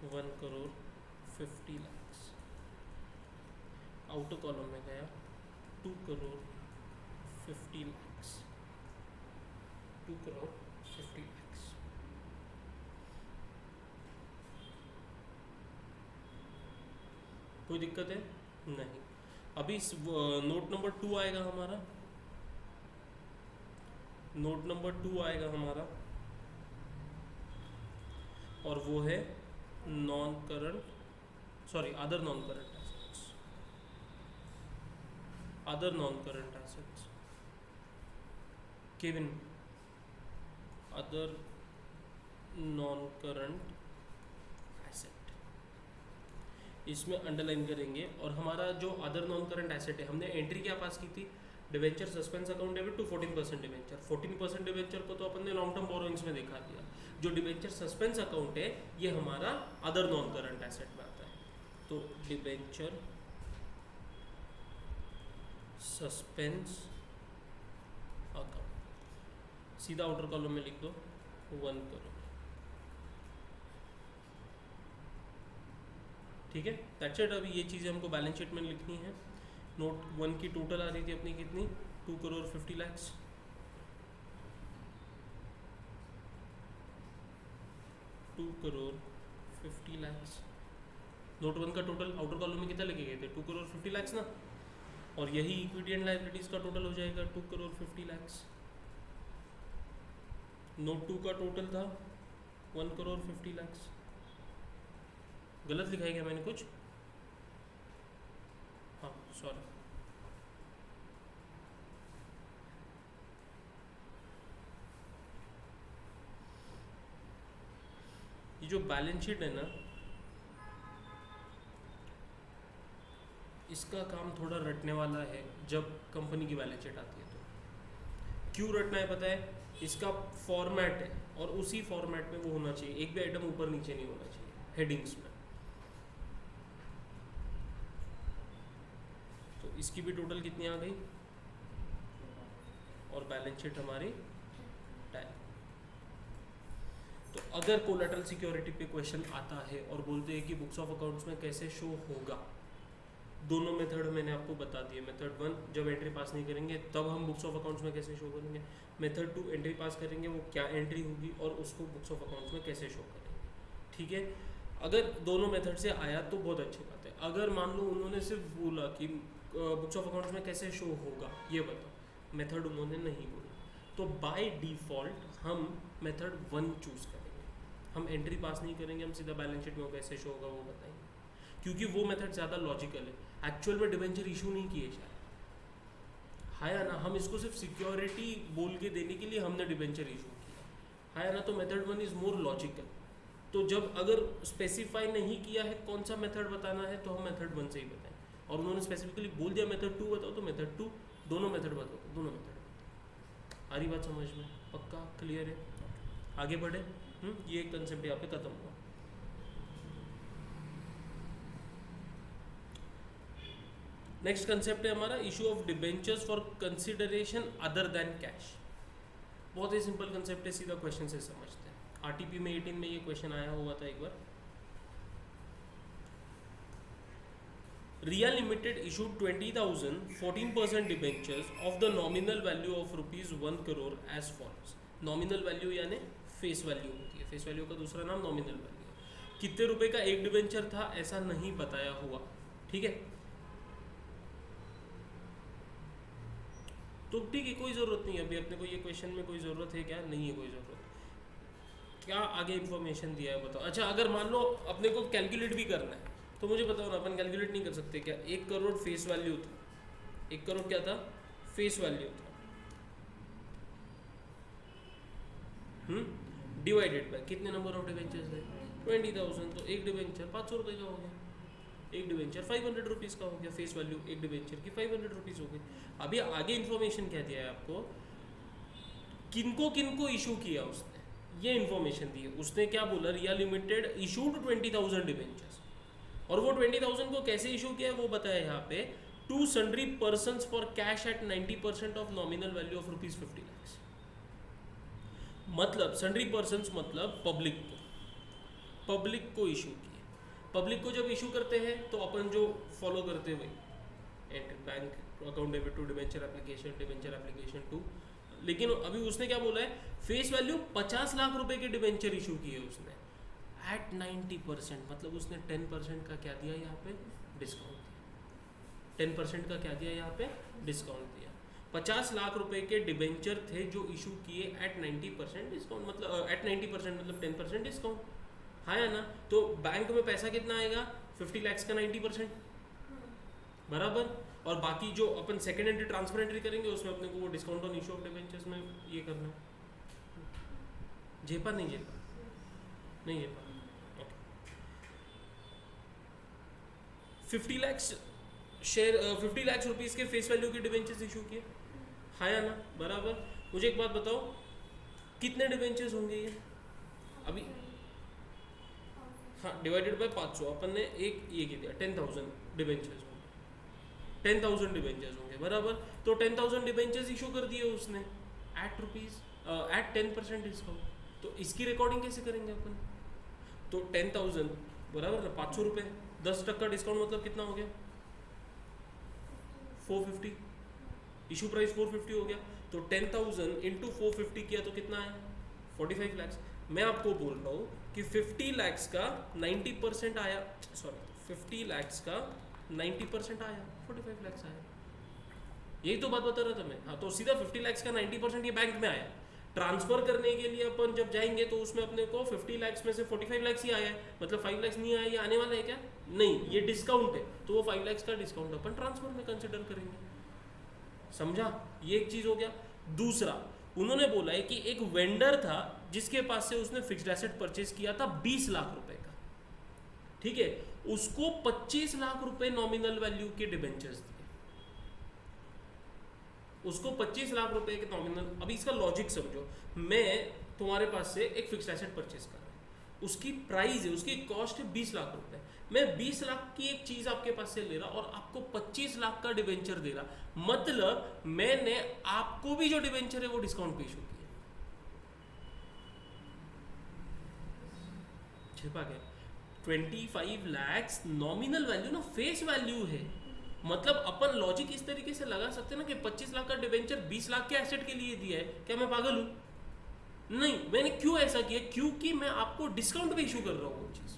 Speaker 1: 1 crore 50 lakh, outer column में गया 2 करोड़ 50 लाख, 2 करोड़ 50 लाख। कोई दिक्कत है नहीं। अभी नोट नंबर 2 आएगा हमारा, नोट नंबर 2 आएगा हमारा, और वो है non current, sorry other non current assets, other non current assets, Kevin, other non current asset, इसमें अंडरलाइन करेंगे। और हमारा जो अदर नॉन करंट एसेट है, हमने एंट्री क्या पास की थी, debenture suspense account debit to 14% debenture, 14% debenture को तो अपन ने लॉन्ग टर्म बोरोइंग्स में देखा दिया, जो डिवेंचर सस्पेंस अकाउंट है ये हमारा अदर नॉन करंट एसेट में आता है। तो डिवेंचर सस्पेंस अकाउंट सीधा आउटर कॉलम में लिख दो 1 करोड़, ठीक है, दैट्स इट। अभी ये चीज़ें हमको बैलेंस शीट में लिखनी है। नोट 1 की टोटल आ रही थी अपनी कितनी, 2 करोड़ 50 लाख, 2 करोड़ 50 लाख। नोट 1 का टोटल आउटर कॉलम में कितना लेके गए थे, 2 करोड़ 50 लाख ना, और यही इक्विटी एंड लायबिलिटीज का टोटल हो जाएगा 2 करोड़ 50 लाख। नोट 2 का टोटल था 1 करोड़ 50 लाख। गलत लिखा है क्या मैंने कुछ, हाँ सॉरी, ये जो बैलेंस शीट है ना, इसका काम थोड़ा रटने वाला है जब कंपनी की बैलेंस शीट आती है। तो क्यों रटना है पता है, इसका फॉर्मेट है और उसी फॉर्मेट में वो होना चाहिए, एक भी आइटम ऊपर नीचे नहीं होना चाहिए हेडिंग्स में। तो इसकी भी टोटल कितनी आ गई, और बैलेंस शीट हमारी टाइप। तो अगर कोलैटरल सिक्योरिटी पे क्वेश्चन आता है और बोलते हैं कि बुक्स ऑफ अकाउंट्स में कैसे शो होगा, दोनों मेथड मैंने आपको बता दिए। मेथड 1 जब एंट्री पास नहीं करेंगे तब हम बुक्स ऑफ अकाउंट्स में कैसे शो करेंगे, मेथड 2 एंट्री पास करेंगे वो क्या एंट्री होगी और उसको बुक्स ऑफ अकाउंट्स में कैसे शो करेंगे, ठीक है। अगर दोनों मेथड से आया तो बहुत अच्छी बात है। अगर मान लो उन्होंने सिर्फ बोला कि बुक्स ऑफ अकाउंट्स में कैसे शो होगा ये बताओ, मेथड उन्होंने नहीं बोला, तो बाय डिफ़ॉल्ट हम मेथड 1 चूज़ करेंगे। हम एंट्री पास नहीं करेंगे, हम सीधा बैलेंस शीट में वो कैसे शो होगा वो बताएंगे, क्योंकि वो मेथड ज़्यादा लॉजिकल है। एक्चुअल में डिबेंचर इशू नहीं किए शायद, है या ना, हम इसको सिर्फ सिक्योरिटी बोल के देने के लिए हमने डिबेंचर इशू किया, है या ना। तो मेथड 1 इज़ मोर लॉजिकल। तो जब अगर स्पेसिफाई नहीं किया है कौन सा मेथड बताना है तो हम मेथड 1 से ही बताएं, और उन्होंने स्पेसिफिकली बोल दिया मेथड 2 बताओ तो मेथड 2, दोनों मेथड बताओ तो दोनों मेथड बताओ। आ रही बात समझ में, पक्का क्लियर है, आगे बढ़े। ये एक कंसेप्ट यहाँ पे खत्म हुआ। नेक्स्ट कंसेप्ट है हमारा issue of debentures for consideration other than cash. बहुत ही सिंपल कंसेप्ट है, सीधा क्वेश्चन से समझते हैं। आरटीपी में 18 में ये क्वेश्चन आया हुआ था एक बार। Riya limited issued 20,000 14% debentures of the nominal value of ₹1 crore as follows. Nominal value यानी फेस वैल्यू होती है, फेस वैल्यू का दूसरा नाम नॉमिनल वैल्यू है। कितने रुपए का एक डिबेंचर था ऐसा नहीं बताया हुआ, ठीक है। तो ठीक है, कोई ज़रूरत नहीं है अभी अपने को ये क्वेश्चन में कोई ज़रूरत है क्या, नहीं है कोई ज़रूरत। क्या आगे इन्फॉर्मेशन दिया है बताओ। अच्छा, अगर मान लो अपने को कैलकुलेट भी करना है तो मुझे बताओ ना, अपन कैलकुलेट नहीं कर सकते क्या? 1 करोड़ फेस वैल्यू था, 1 करोड़ क्या था? फेस वैल्यू था, डिवाइडेड बाय कितने नंबर ऑफ डिवेंचर्स है? 20,000। तो एक डिवेंचर 500 रुपये का हो गया, एक डिवेंचर 500 रुपीज़ का हो गया। फेस वैल्यू एक डिवेंचर की 500 रुपीज़ हो गई। अभी आगे इन्फॉर्मेशन क्या दिया है आपको, किनको किनको इशू किया उसने, ये इन्फॉर्मेशन दी है। उसने क्या बोला, रिया लिमिटेड इशूड 20,000 डिवेंचर्स, और वो 20,000 को कैसे इशू किया है वो बताया यहाँ पे, to sundry persons for cash at 90% of nominal value of ₹50 lakh. मतलब सन्ड्री पर्सन्स मतलब पब्लिक को इशू किए। पब्लिक को जब इशू करते हैं तो अपन जो फॉलो करते हुए bank account debit to debenture application to, लेकिन अभी उसने क्या बोला है, फेस वैल्यू 50 लाख रुपए के डिवेंचर इशू किए उसने एट 90%, मतलब उसने 10% का क्या दिया यहाँ पे, डिस्काउंट दिया। 10% का क्या दिया यहाँ पे, डिस्काउंट दिया। 50 लाख रुपए के डिवेंचर थे जो इशू किए एट 90% डिस्काउंट, मतलब एट 90% मतलब 10% डिस्काउंट, हाँ या ना। तो बैंक में पैसा कितना आएगा, 50 लाख का 90% बराबर। और बाकी जो अपन सेकेंड एंट्री ट्रांसफर एंट्री करेंगे उसमें अपने को वो discount on issue of debentures में ये करना है। जेपा नहीं जेपा नहीं जेपा 50 लाख शेयर 50 लाख रुपीस के फेस वैल्यू के डिवेंचर्स इशू किए, हाँ या ना बराबर। मुझे एक बात बताओ, कितने डिवेंचर्स होंगे ये अभी, हाँ डिवाइडेड बाय 500, अपन ने एक ये किया 10,000 डिवेंचर्स होंगे, 10,000 डिवेंचर्स होंगे बराबर। तो 10,000 डिवेंचर्स इशू कर दिए उसने एट एट 10% डिस्काउंट। तो इसकी रिकॉर्डिंग कैसे करेंगे अपन, तो 10,000 बराबर ना 500 रुपये, 10% डिस्काउंट मतलब कितना हो गया, 450, इशू प्राइस 450 हो गया। तो 10,000 इंटू 450 किया तो कितना है, 45 लाख। मैं आपको बोल रहा हूँ कि 50 लाख का 90% आया, सॉरी 50 लाख का 90% आया, 45 लाख आया, यही तो बात बता रहा था मैं। हाँ, तो सीधा 50 लाख का 90% ये बैंक में आया। ट्रांसफर करने के लिए अपन जब जाएंगे तो उसमें अपने को 50 लाख में से 45 लाख ही आया है, मतलब 5 लाख नहीं आया, ये आने वाला है क्या, नहीं, ये डिस्काउंट है। तो वो 5 लाख का डिस्काउंट अपन ट्रांसफर में कंसिडर करेंगे, समझा। ये एक चीज हो गया। दूसरा, उन्होंने बोला है कि एक वेंडर था जिसके पास से उसने फिक्स्ड एसेट परचेज किया था 20 लाख रुपए का, ठीक है, उसको 25 लाख रुपए नॉमिनल वैल्यू के डिबेंचर्स दिए, उसको 25 लाख रुपए के नॉमिनल। अभी इसका लॉजिक समझो, मैं तुम्हारे पास से एक फिक्स्ड एसेट परचेज कर रहा हूँ, उसकी प्राइस है, उसकी कॉस्ट है 20 लाख रुपए, मैं 20 लाख की एक चीज आपके पास से ले रहा और आपको 25 लाख का डिबेंचर दे रहा, मतलब मैंने आपको भी जो डिबेंचर है वो डिस्काउंट पे इशू किया, छिपा गया। 25 लाख नॉमिनल वैल्यू ना, फेस वैल्यू है, मतलब अपन लॉजिक इस तरीके से लगा सकते हैं ना कि 25 लाख का डिबेंचर 20 लाख के एसेट के लिए दिया है, क्या मैं पागल हूं? नहीं, मैंने क्यों ऐसा किया, क्योंकि मैं आपको डिस्काउंट पे इशू कर रहा हूं वो चीज,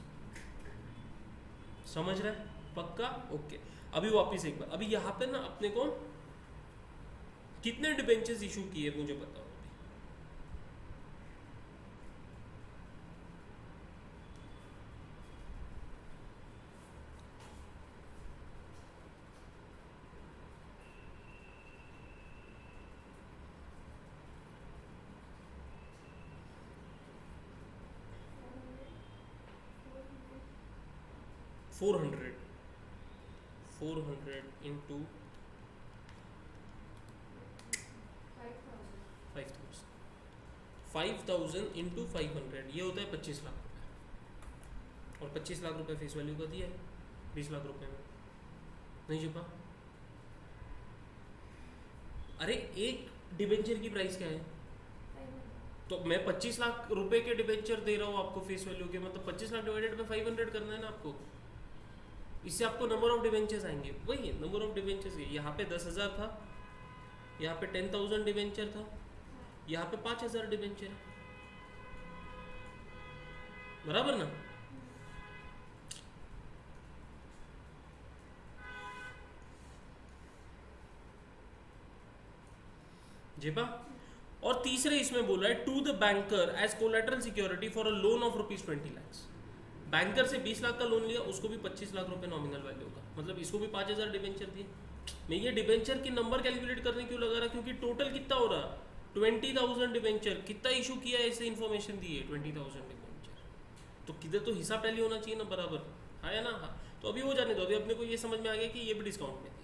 Speaker 1: समझ रहा है? पक्का? ओके। अभी वापिस एक बार, अभी यहाँ पे ना अपने को कितने डिबेंचर्स इशू किए मुझे बताओ। 400 into 5,000 into 500, ये होता है 25 लाख रुपए, और 25 लाख रुपए फेस वैल्यू का दिया है 20 लाख रुपए में, नहीं छुपा? अरे एक डिबेंचर की प्राइस क्या है, तो मैं 25 लाख रुपए के डिबेंचर दे रहा हूँ आपको फेस वैल्यू के, मतलब 25 लाख डिवाइडेड बाय 500 करना है ना आपको, इससे आपको नंबर ऑफ डिवेंचर्स आएंगे, वही है नंबर ऑफ डिवेंचर्स। यहाँ पे 10,000 था, यहाँ पे 10,000 डिवेंचर था, यहाँ पे 5,000 डिवेंचर है, बराबर ना। जेपा। और तीसरे इसमें बोला है to the banker as collateral security for a loan of ₹20 lakh. Banker से 20 लाख का लोन लिया, उसको भी 25 लाख रुपए नॉमिनल वैल्यू का, मतलब इसको भी 5,000 डिवेंचर दिए। मैं ये डिवेंचर की नंबर कैलकुलेट करने क्यों लगा रहा, क्योंकि टोटल कितना हो रहा, 20,000 डिवेंचर। कितना इशू किया है, ऐसे इन्फॉर्मेशन दी है 20,000 डिवेंचर, तो किधर तो हिसाब टैली होना चाहिए ना बराबर, हाँ या ना। हाँ, तो अभी हो जाने दो, अभी अपने को ये समझ में आ गया कि ये भी डिस्काउंट में दिया।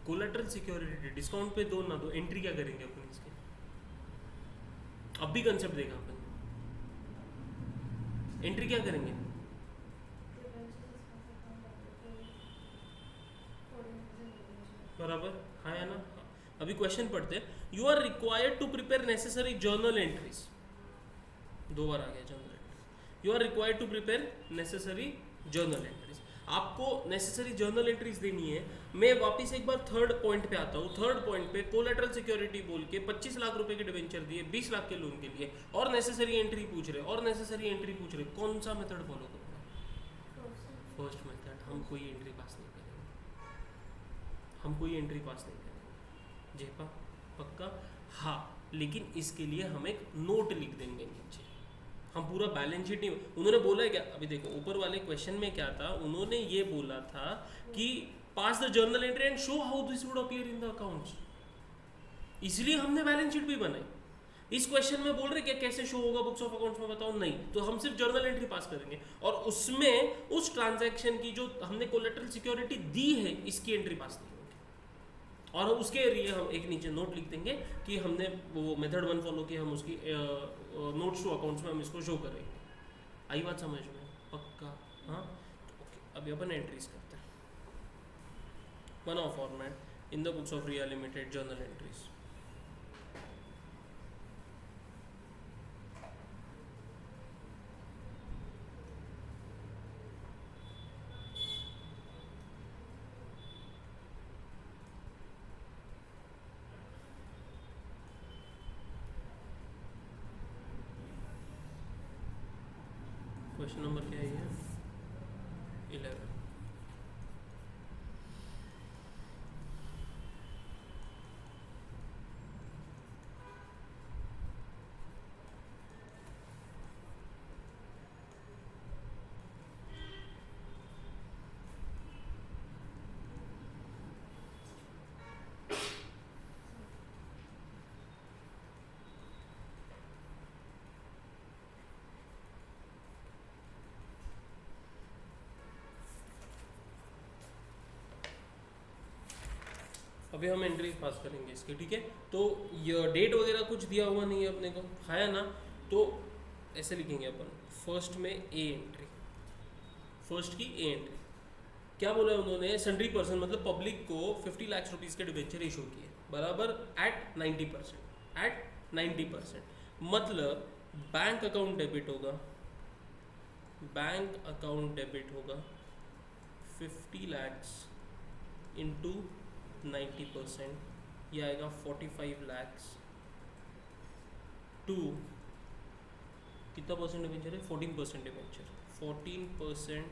Speaker 1: कोलेटरल सिक्योरिटी डिस्काउंट पे दो ना दो, एंट्री क्या करेंगे अपन इसके, अब भी कंसेप्ट देखा अपन, एंट्री क्या करेंगे। बराबर, हाँ या ना। अभी क्वेश्चन पढ़ते हैं। You are required to prepare necessary journal entries, 2 बार आ गया journal entry. You are required to prepare necessary journal entries, आपको नेसेसरी जर्नल एंट्रीज देनी है। मैं वापस एक बार थर्ड पॉइंट पे आता हूँ। थर्ड पॉइंट पे कोलेटरल सिक्योरिटी बोल के 25 लाख रुपए के डिवेंचर दिए 20 लाख के लोन के लिए, और नेसेसरी एंट्री पूछ रहे, और नेसेसरी एंट्री पूछ रहे, कौन सा मेथड फॉलो करूँगा। First method. हम कोई एंट्री पास नहीं करेंगे, हम कोई एंट्री पास नहीं करेंगे। जेपा पक्का, हाँ, लेकिन इसके लिए हम एक नोट लिख देंगे नीचे, हम पूरा बैलेंस शीट नहीं। उन्होंने बोला है क्या, अभी देखो ऊपर वाले क्वेश्चन में क्या था, उन्होंने ये बोला था कि pass the journal entry and show how this would appear in the accounts, इसलिए हमने बैलेंस शीट भी बनाई। इस क्वेश्चन में बोल रहे क्या कैसे शो होगा बुक्स ऑफ अकाउंट्स में, बताओ, नहीं, तो हम सिर्फ जर्नल एंट्री पास करेंगे, और उसमें उस ट्रांजैक्शन की जो हमने कोलेटरल सिक्योरिटी दी है इसकी एंट्री पास नहीं होगी, और उसके लिए हम एक नीचे नोट लिख देंगे कि हमने वो मेथड 1 फॉलो किया, हम उसकी नोट्स टू अकाउंट्स में हम इसको शो करेंगे। आई बात समझ में, पक्का, हाँ। ओके, अभी अपन एंट्रीज करते हैं। One of format in the books of Riya limited journal entries. Question number क्या है, 11। अभी हम एंट्री पास करेंगे इसके, ठीक है। तो ये डेट वगैरह कुछ दिया हुआ नहीं है अपने को, है ना। तो ऐसे लिखेंगे अपन, फर्स्ट में ए एंट्री, फर्स्ट की ए एंट्री। क्या बोला उन्होंने, सन्ड्री पर्सन मतलब पब्लिक को 50 लाख रुपीज़ के डिबेंचर इशू किए, बराबर एट 90%, एट 90%। मतलब बैंक अकाउंट डेबिट होगा, बैंक अकाउंट डेबिट होगा 50 lakhs इंटू 90%, ये आएगा 45 lakhs टू कितना परसेंट डिबेंचर है, 14% डिबेंचर, 14%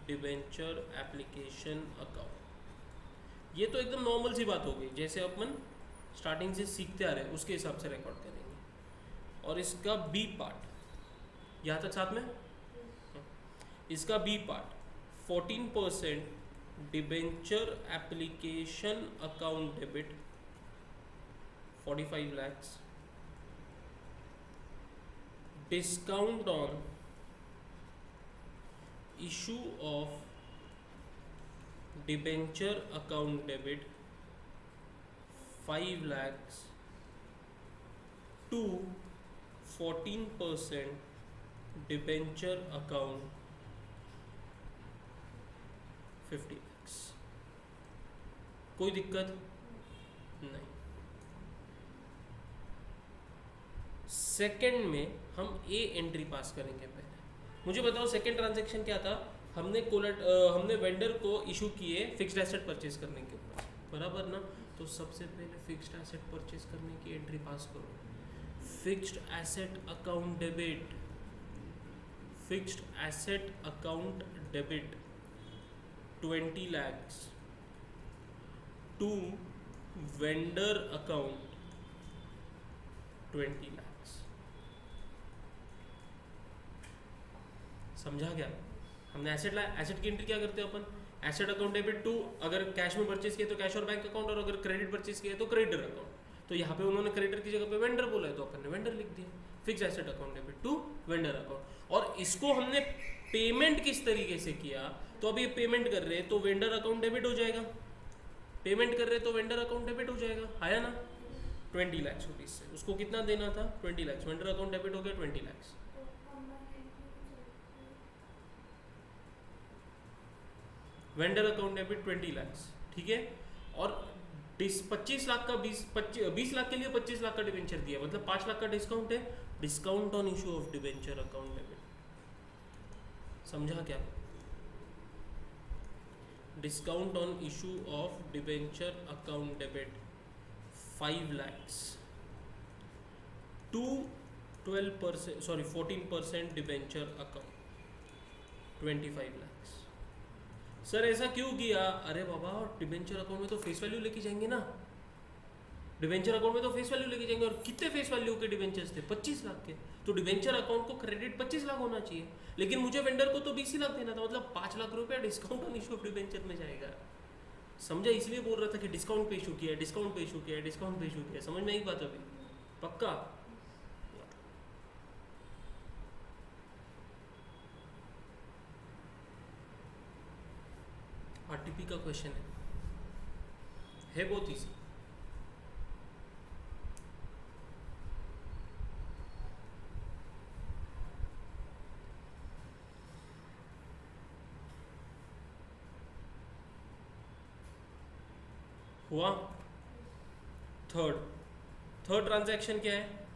Speaker 1: डिबेंचर एप्लीकेशन अकाउंट। ये तो एकदम नॉर्मल सी बात हो गई, जैसे अपन स्टार्टिंग से सीखते आ रहे हैं उसके हिसाब से रिकॉर्ड करेंगे। और इसका बी पार्ट यहाँ तक साथ में, इसका B part 14% debenture application account debit 45 lakhs, discount on issue of debenture account debit 5 lakhs to 14% debenture account 50 lakhs। कोई दिक्कत नहीं। सेकंड में हम ए एंट्री पास करेंगे पहले। मुझे बताओ सेकंड ट्रांजैक्शन क्या था। हमने वेंडर को इशू किए फिक्स्ड एसेट परचेज करने के ऊपर, बराबर ना। तो सबसे पहले फिक्स्ड एसेट परचेज करने की एंट्री पास करो। Fixed asset account debit, fixed asset account debit 20 lakhs to vendor account 20 lakhs। समझा क्या? हमने एसेट की एंट्री क्या करते हैं अपन, एसेट अकाउंट डेबिट टू, अगर कैश में परचेज किया तो कैश और बैंक अकाउंट, और अगर क्रेडिट परचेज किया तो क्रेडिटर अकाउंट। तो यहाँ पे उन्होंने क्रेडिटर की जगह पे वेंडर बोला है तो अपन ने वेंडर लिख दिया। Fix asset account debit to vendor account. और इसको हमने पेमेंट किस तरीके से किया, तो अभी पेमेंट कर रहे हैं तो वेंडर अकाउंट डेबिट हो जाएगा, पेमेंट कर रहे हैं तो वेंडर अकाउंट डेबिट हो जाएगा, आया ना। 20 लाख रुपीज से उसको कितना देना था, 20 लाख, वेंडर अकाउंट डेबिट हो गया 20 lakh. Vendor account debit 20 lakh, ठीक है। और 25 लाख का 20 लाख के लिए 25 लाख का डिबेंचर दिया, मतलब 5 लाख का डिस्काउंट है। Discount on issue of debenture account debit, समझा क्या? Discount on issue of debenture account debit 5 lakhs to 12%, sorry 14% debenture account 25 lakhs। Sir ऐसा क्यों किया? अरे बाबा डिबेंचर अकाउंट में तो फेस वैल्यू लेके जाएंगे ना, डिबेंचर अकाउंट में तो फेस वैल्यू लेके जाएंगे। और कितने फेस वैल्यू के डिबेंचर्स थे? 25 लाख के। तो डिबेंचर अकाउंट को क्रेडिट 25 लाख होना चाहिए, लेकिन मुझे वेंडर को तो 20 लाख देना था, मतलब 5 लाख रुपया discount on issue of debenture में जाएगा। समझा? इसलिए बोल रहा था कि डिस्काउंट पे इशू किया है, डिस्काउंट पे इशू किया है, डिस्काउंट पे इशू किया है। समझ में आई बात अभी? पक्का? आरटीपी का क्वेश्चन है बहुत इजी। हुआ? थर्ड ट्रांजैक्शन क्या है?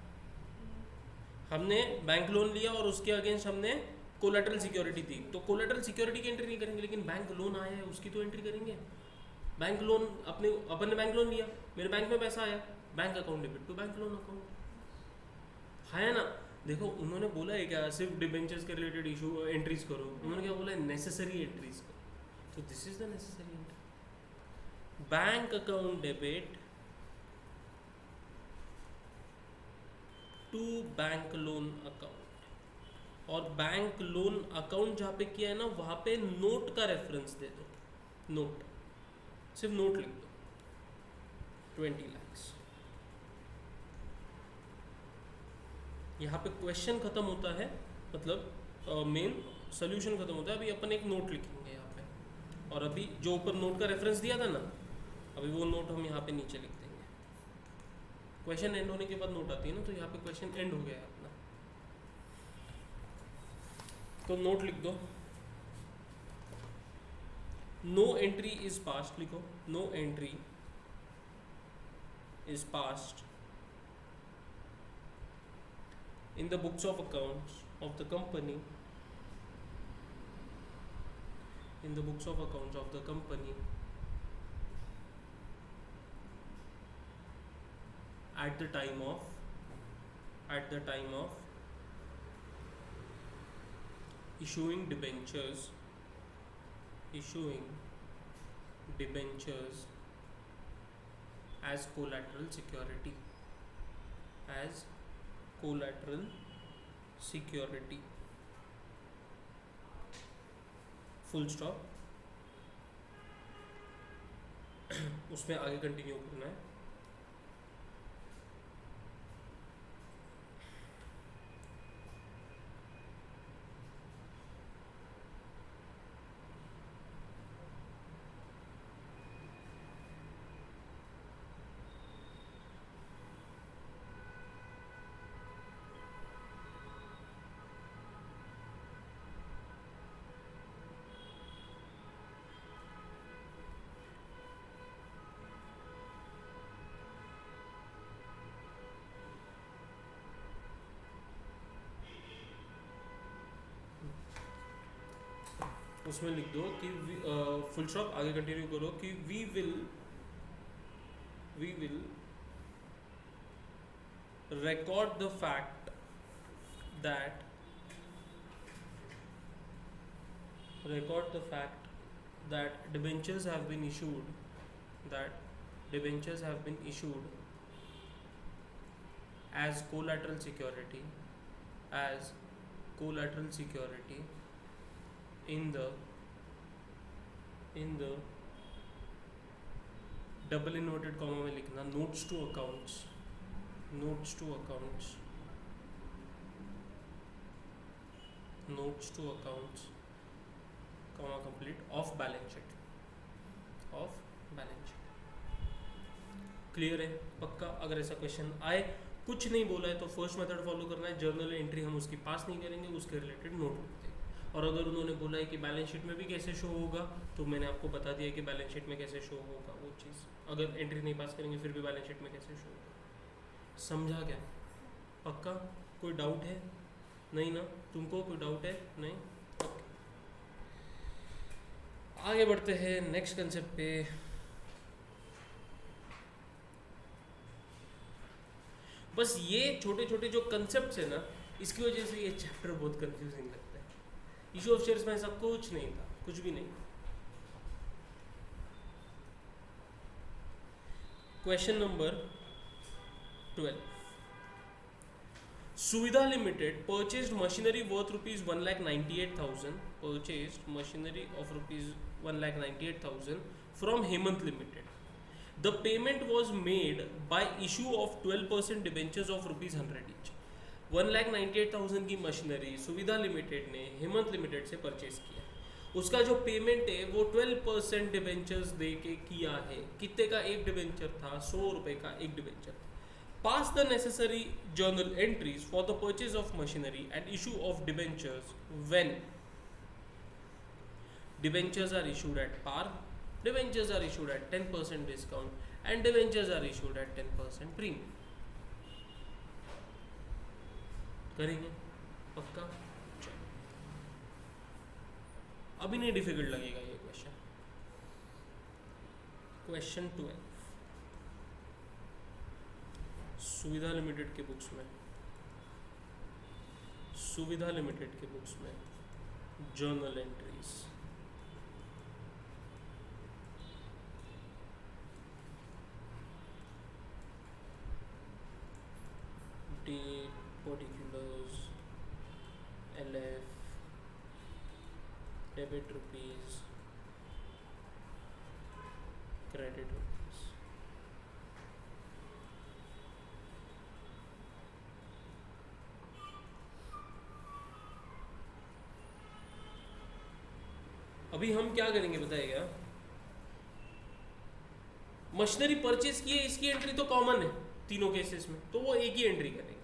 Speaker 1: हमने बैंक लोन लिया और उसके अगेंस्ट हमने कोलेटरल सिक्योरिटी दी। तो कोलेटरल सिक्योरिटी की एंट्री नहीं करेंगे, लेकिन बैंक लोन आया है उसकी तो एंट्री करेंगे। बैंक लोन अपन ने बैंक लोन लिया, मेरे बैंक में पैसा आया, bank account debit to bank loan account, है ना। देखो उन्होंने बोला है क्या सिर्फ डिबेंचर्स के रिलेटेड इशू एंट्रीज करो, उन्होंने क्या बोला है, नेसेसरी एंट्रीज करो। तो this is the necessary entry, bank account debit to bank loan account. और बैंक लोन अकाउंट जहाँ पे किया है ना, वहाँ पे नोट का रेफरेंस दे दो, नोट, सिर्फ नोट लिख दो 20 lakhs। यहाँ पे क्वेश्चन खत्म होता है, मतलब मेन सोल्यूशन खत्म होता है। अभी अपन एक नोट लिखेंगे यहाँ पे, और अभी जो ऊपर नोट का रेफरेंस दिया था ना, अभी वो नोट हम यहाँ पे नीचे लिख देंगे। क्वेश्चन एंड होने के बाद नोट आती है ना, तो यहाँ पे क्वेश्चन एंड हो गया है अपना, तो नोट लिख दो। नो एंट्री इज पास्ट लिखो, no entry is passed in the books of accounts of the company, in the books of accounts of the company at the time of issuing debentures as collateral security, as collateral security, full stop। उसमें आगे continue करना है। उसमें लिख दो कि full stop, आगे continue करो कि we will record the fact that debentures have been issued as collateral security in the double inverted comma में लिखना notes to accounts comma complete of balance sheet clear है पक्का। अगर ऐसा क्वेश्चन आए, कुछ नहीं बोला है तो फर्स्ट मेथड फॉलो करना है, जर्नल एंट्री हम उसकी पास नहीं करेंगे, उसके रिलेटेड नोट लिखते हैं। और अगर उन्होंने बोला है कि बैलेंस शीट में भी कैसे शो होगा, तो मैंने आपको बता दिया कि बैलेंस शीट में कैसे शो होगा वो चीज़। अगर एंट्री नहीं पास करेंगे फिर भी बैलेंस शीट में कैसे शो होगा, समझा क्या? पक्का? कोई डाउट है? नहीं ना? तुमको कोई डाउट है? नहीं? ओके, आगे बढ़ते हैं नेक्स्ट कंसेप्ट पे। बस ये छोटे छोटे जो कंसेप्ट्स है ना, इसकी वजह से ये चैप्टर बहुत कंफ्यूजिंग लगता है। इशू ऑफ शेयर्स में ऐसा कुछ नहीं था, कुछ भी नहीं। क्वेश्चन नंबर 12, सुविधा limited purchased machinery worth rupees 1,98,000 from Hemant Limited. The payment was made by issue of 12% debentures of rupees 100 each. 1,98,000 की मशीनरी सुविधा लिमिटेड ने हेमंत लिमिटेड से परचेज किया। उसका जो पेमेंट है वो 12% डिबेंचर्स दे के किया है। कितने का एक डिबेंचर था? 100 रुपए का एक डिबेंचर था। Pass the necessary journal entries for the purchase of machinery and issue of debentures when debentures are issued at par, debentures are issued at 10% discount and debentures are issued at 10% premium. करेंगे पक्का? अभी नहीं difficult लगेगा ये question. Question 12 सुविधा limited के books में journal entries, date, particulars, LF, debit rupees, credit rupees. अभी हम क्या करेंगे बताइएगा? मशीनरी परचेज की है, इसकी एंट्री तो कॉमन है तीनों केसेस में, तो वो एक ही एंट्री करेंगे।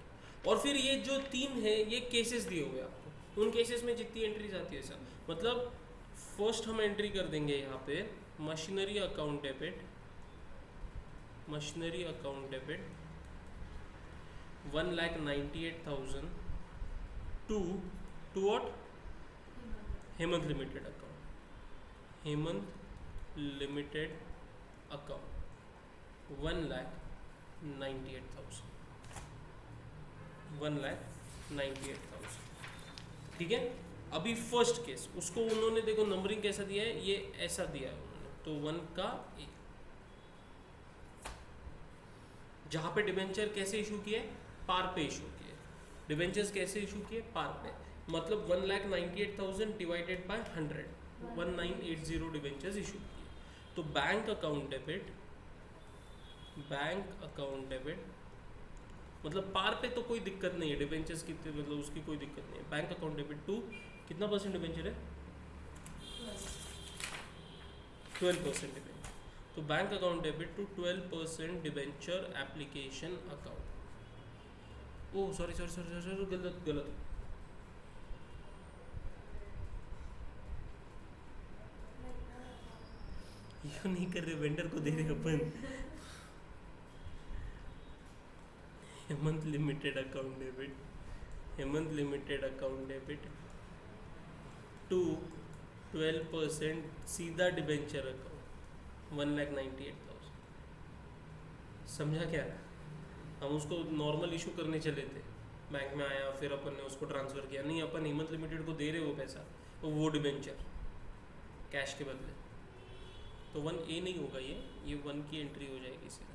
Speaker 1: और फिर ये जो तीन है ये केसेस दिए हुए आपको, उन केसेस में जितनी एंट्रीज आती है सर, मतलब फर्स्ट हम एंट्री कर देंगे यहाँ पे machinery account debit 1,98,000 to what? Hemant limited account, Hemant limited account 1,98,000। ठीक है। अभी फर्स्ट केस उसको उन्होंने देखो नंबरिंग कैसा दिया है, ये ऐसा दिया है उन्होंने, तो 1 का ए। जहां पे डिबेंचर कैसे इशू किए? पार पे इशू किए। डिबेंचर्स कैसे इशू किए? पार पे, मतलब 1,98,000 डिवाइडेड बाय 100, 1980 डिबेंचर्स इशू किए। तो बैंक अकाउंट डेबिट मतलब पार पे तो कोई दिक्कत नहीं है, डिबेंचर्स कितने मतलब उसकी कोई दिक्कत नहीं है। बैंक अकाउंट डेबिट टू कितना परसेंट डिबेंचर है? 12% डिबेंचर। तो bank account debit to 12% debenture application account. Oh sorry, गलत। ये नहीं कर रहे, वेंडर को दे रहे अपन। Hemant limited account debit to 12% सीधा डिबेंचर अकाउंट 1,98,000। समझा क्या? हम उसको नॉर्मल इशू करने चले थे, बैंक में आया, फिर अपन ने उसको ट्रांसफ़र किया। नहीं, अपन हेमंत लिमिटेड को दे रहे वो पैसा, तो वो डिबेंचर कैश के बदले। तो 1A नहीं होगा, ये 1 की एंट्री हो जाएगी सीधा।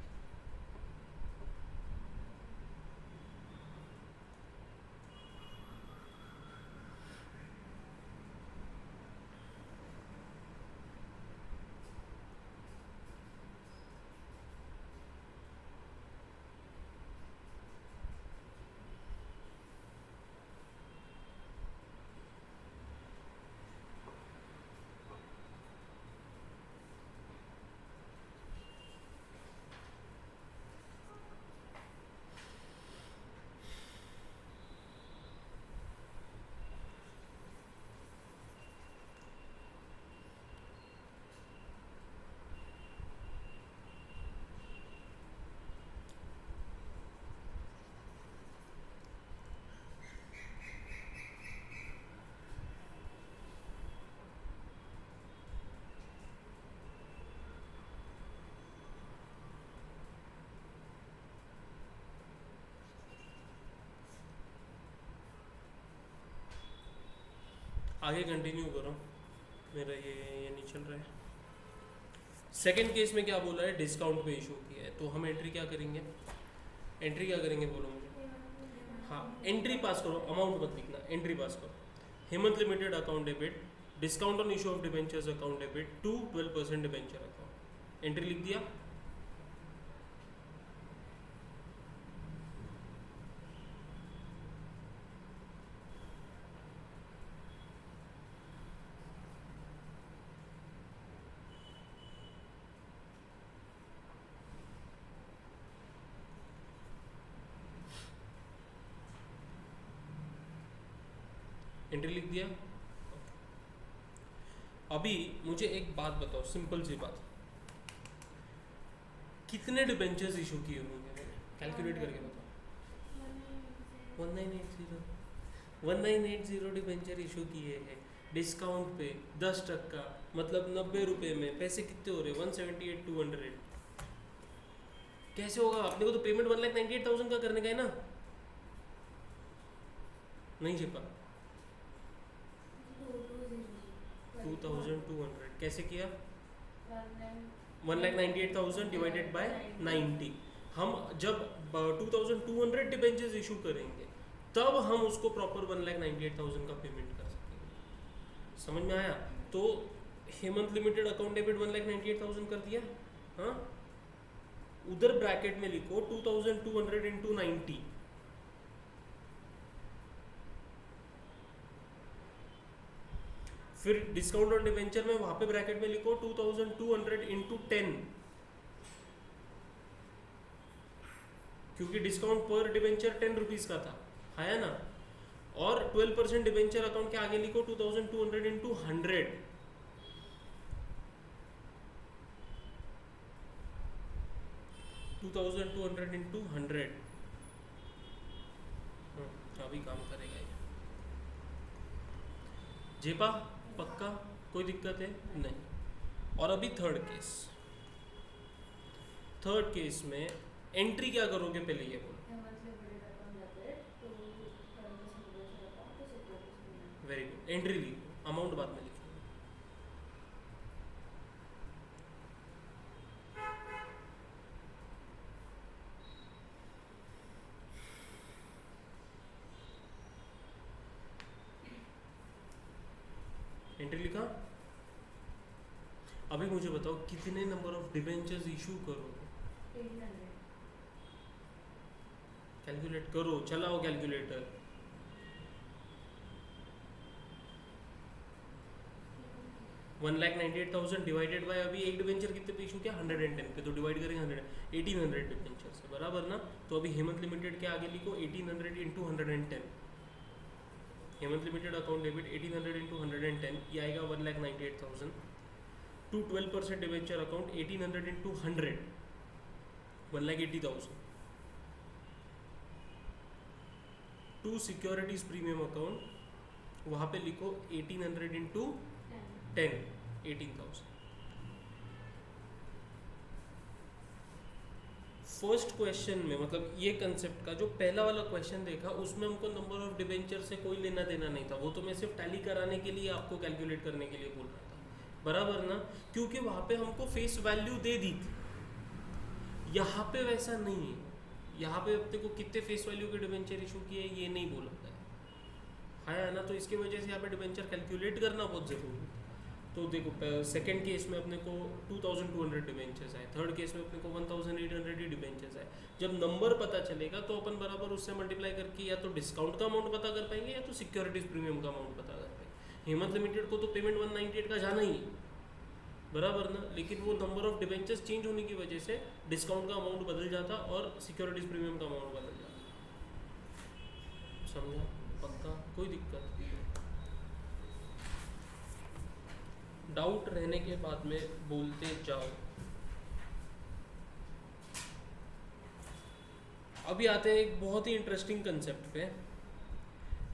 Speaker 1: आगे कंटिन्यू करो, मेरा ये नहीं चल रहा है। सेकंड केस में क्या बोला है, डिस्काउंट पे इशू किया है, तो हम एंट्री क्या करेंगे? एंट्री क्या करेंगे बोलो मुझे? हाँ, एंट्री पास करो, अमाउंट मत लिखना, एंट्री पास करो। Hemant limited account debit, discount on issue of debentures account debit to 12% debenture account. Entry लिख दिया। एंट्री लिख दिया। अभी मुझे एक बात बताओ, सिंपल सी बात, कितने डिबेंचर्स इशू किए होंगे मैंने? कैलकुलेट करके बताओ। 1980 डिबेंचर इशू किए हैं डिस्काउंट पे 10%, मतलब 90 रुपये में। पैसे कितने हो रहे? 178,200। कैसे होगा? अपने को तो पेमेंट 1,98,000 का करने का है ना? नहीं छिपा। 2,200 कैसे किया? 1,98,000 डिवाइडेड बाय 90। हम जब 2,200 डिबेंचर्स इशू करेंगे तब हम उसको प्रॉपर 1,98,000 का पेमेंट कर सकेंगे। समझ में आया? तो हेमंत लिमिटेड अकाउंट डेबिट 1,98,000 कर दिया। हाँ, उधर ब्रैकेट में लिखो 2,200 इंटू 90। फिर डिस्काउंट ऑन डिवेंचर में वहां पे ब्रैकेट में लिखो 2,200 इंटू 10, क्योंकि डिस्काउंट पर डिवेंचर 10 रुपीज का था, है ना? और 12% डिवेंचर अकाउंट के आगे लिखो 2,200 इंटू 100। अभी काम करेगा ये। जेपा पक्का? कोई दिक्कत है? नहीं। और अभी थर्ड केस में एंट्री क्या करोगे पहले ये बोलो। वेरी गुड, एंट्री लिखो, अमाउंट बाद में लिखो। एंट्री लिखा। अभी मुझे बताओ कितने नंबर ऑफ डिबेंचर्स इशू करोगे? कैलकुलेट करो, चलाओ कैलकुलेटर। 1,98,000 डिवाइडेड बाय अभी एक डिबेंचर कितने पे इशू किया? 110 पे, तो डिवाइड करेंगे 100, 1800 डिबेंचर से, बराबर ना? तो अभी हेमंत लिमिटेड के आगे लिखो 1800 into 110। Hemant limited account debit 1800 into 110, ये आएगा 1,98,000 to 12% debenture account 1800 into 100, 1,80,000 to securities premium account, वहाँ पे लिखो 1800 इंटू 18,000। फर्स्ट क्वेश्चन में मतलब ये कंसेप्ट का जो पहला वाला क्वेश्चन देखा उसमें हमको नंबर ऑफ डिबेंचर से कोई लेना देना नहीं था, वो तो मैं सिर्फ टैली कराने के लिए आपको कैलकुलेट करने के लिए बोल रहा था, बराबर ना, क्योंकि वहाँ पे हमको फेस वैल्यू दे दी थी। यहाँ पे वैसा नहीं है, यहाँ पे अपने को कितने फेस वैल्यू के डिबेंचर इशू किए ये नहीं बोला है ना, तो इसकी वजह से यहाँ पे डिबेंचर कैलकुलेट करना बहुत ज़रूरी है। तो देखो सेकंड केस में अपने को 2200 डिबेंचर्स आए, थर्ड केस में अपने को 1800 ही डिबेंचर्स आए। जब नंबर पता चलेगा तो अपन बराबर उससे मल्टीप्लाई करके या तो डिस्काउंट का अमाउंट पता कर पाएंगे या तो सिक्योरिटीज प्रीमियम का अमाउंट पता कर पाएंगे। हेमंत लिमिटेड को तो पेमेंट 198 का जाना ही है, बराबर ना, लेकिन वो नंबर ऑफ डिबेंचर्स चेंज होने की वजह से डिस्काउंट का अमाउंट बदल जाता और सिक्योरिटीज प्रीमियम का अमाउंट बदल जाता। समझा? पक्का? कोई दिक्कत? डाउट रहने के बाद में बोलते जाओ। अभी आते हैं एक बहुत ही इंटरेस्टिंग कंसेप्ट पे।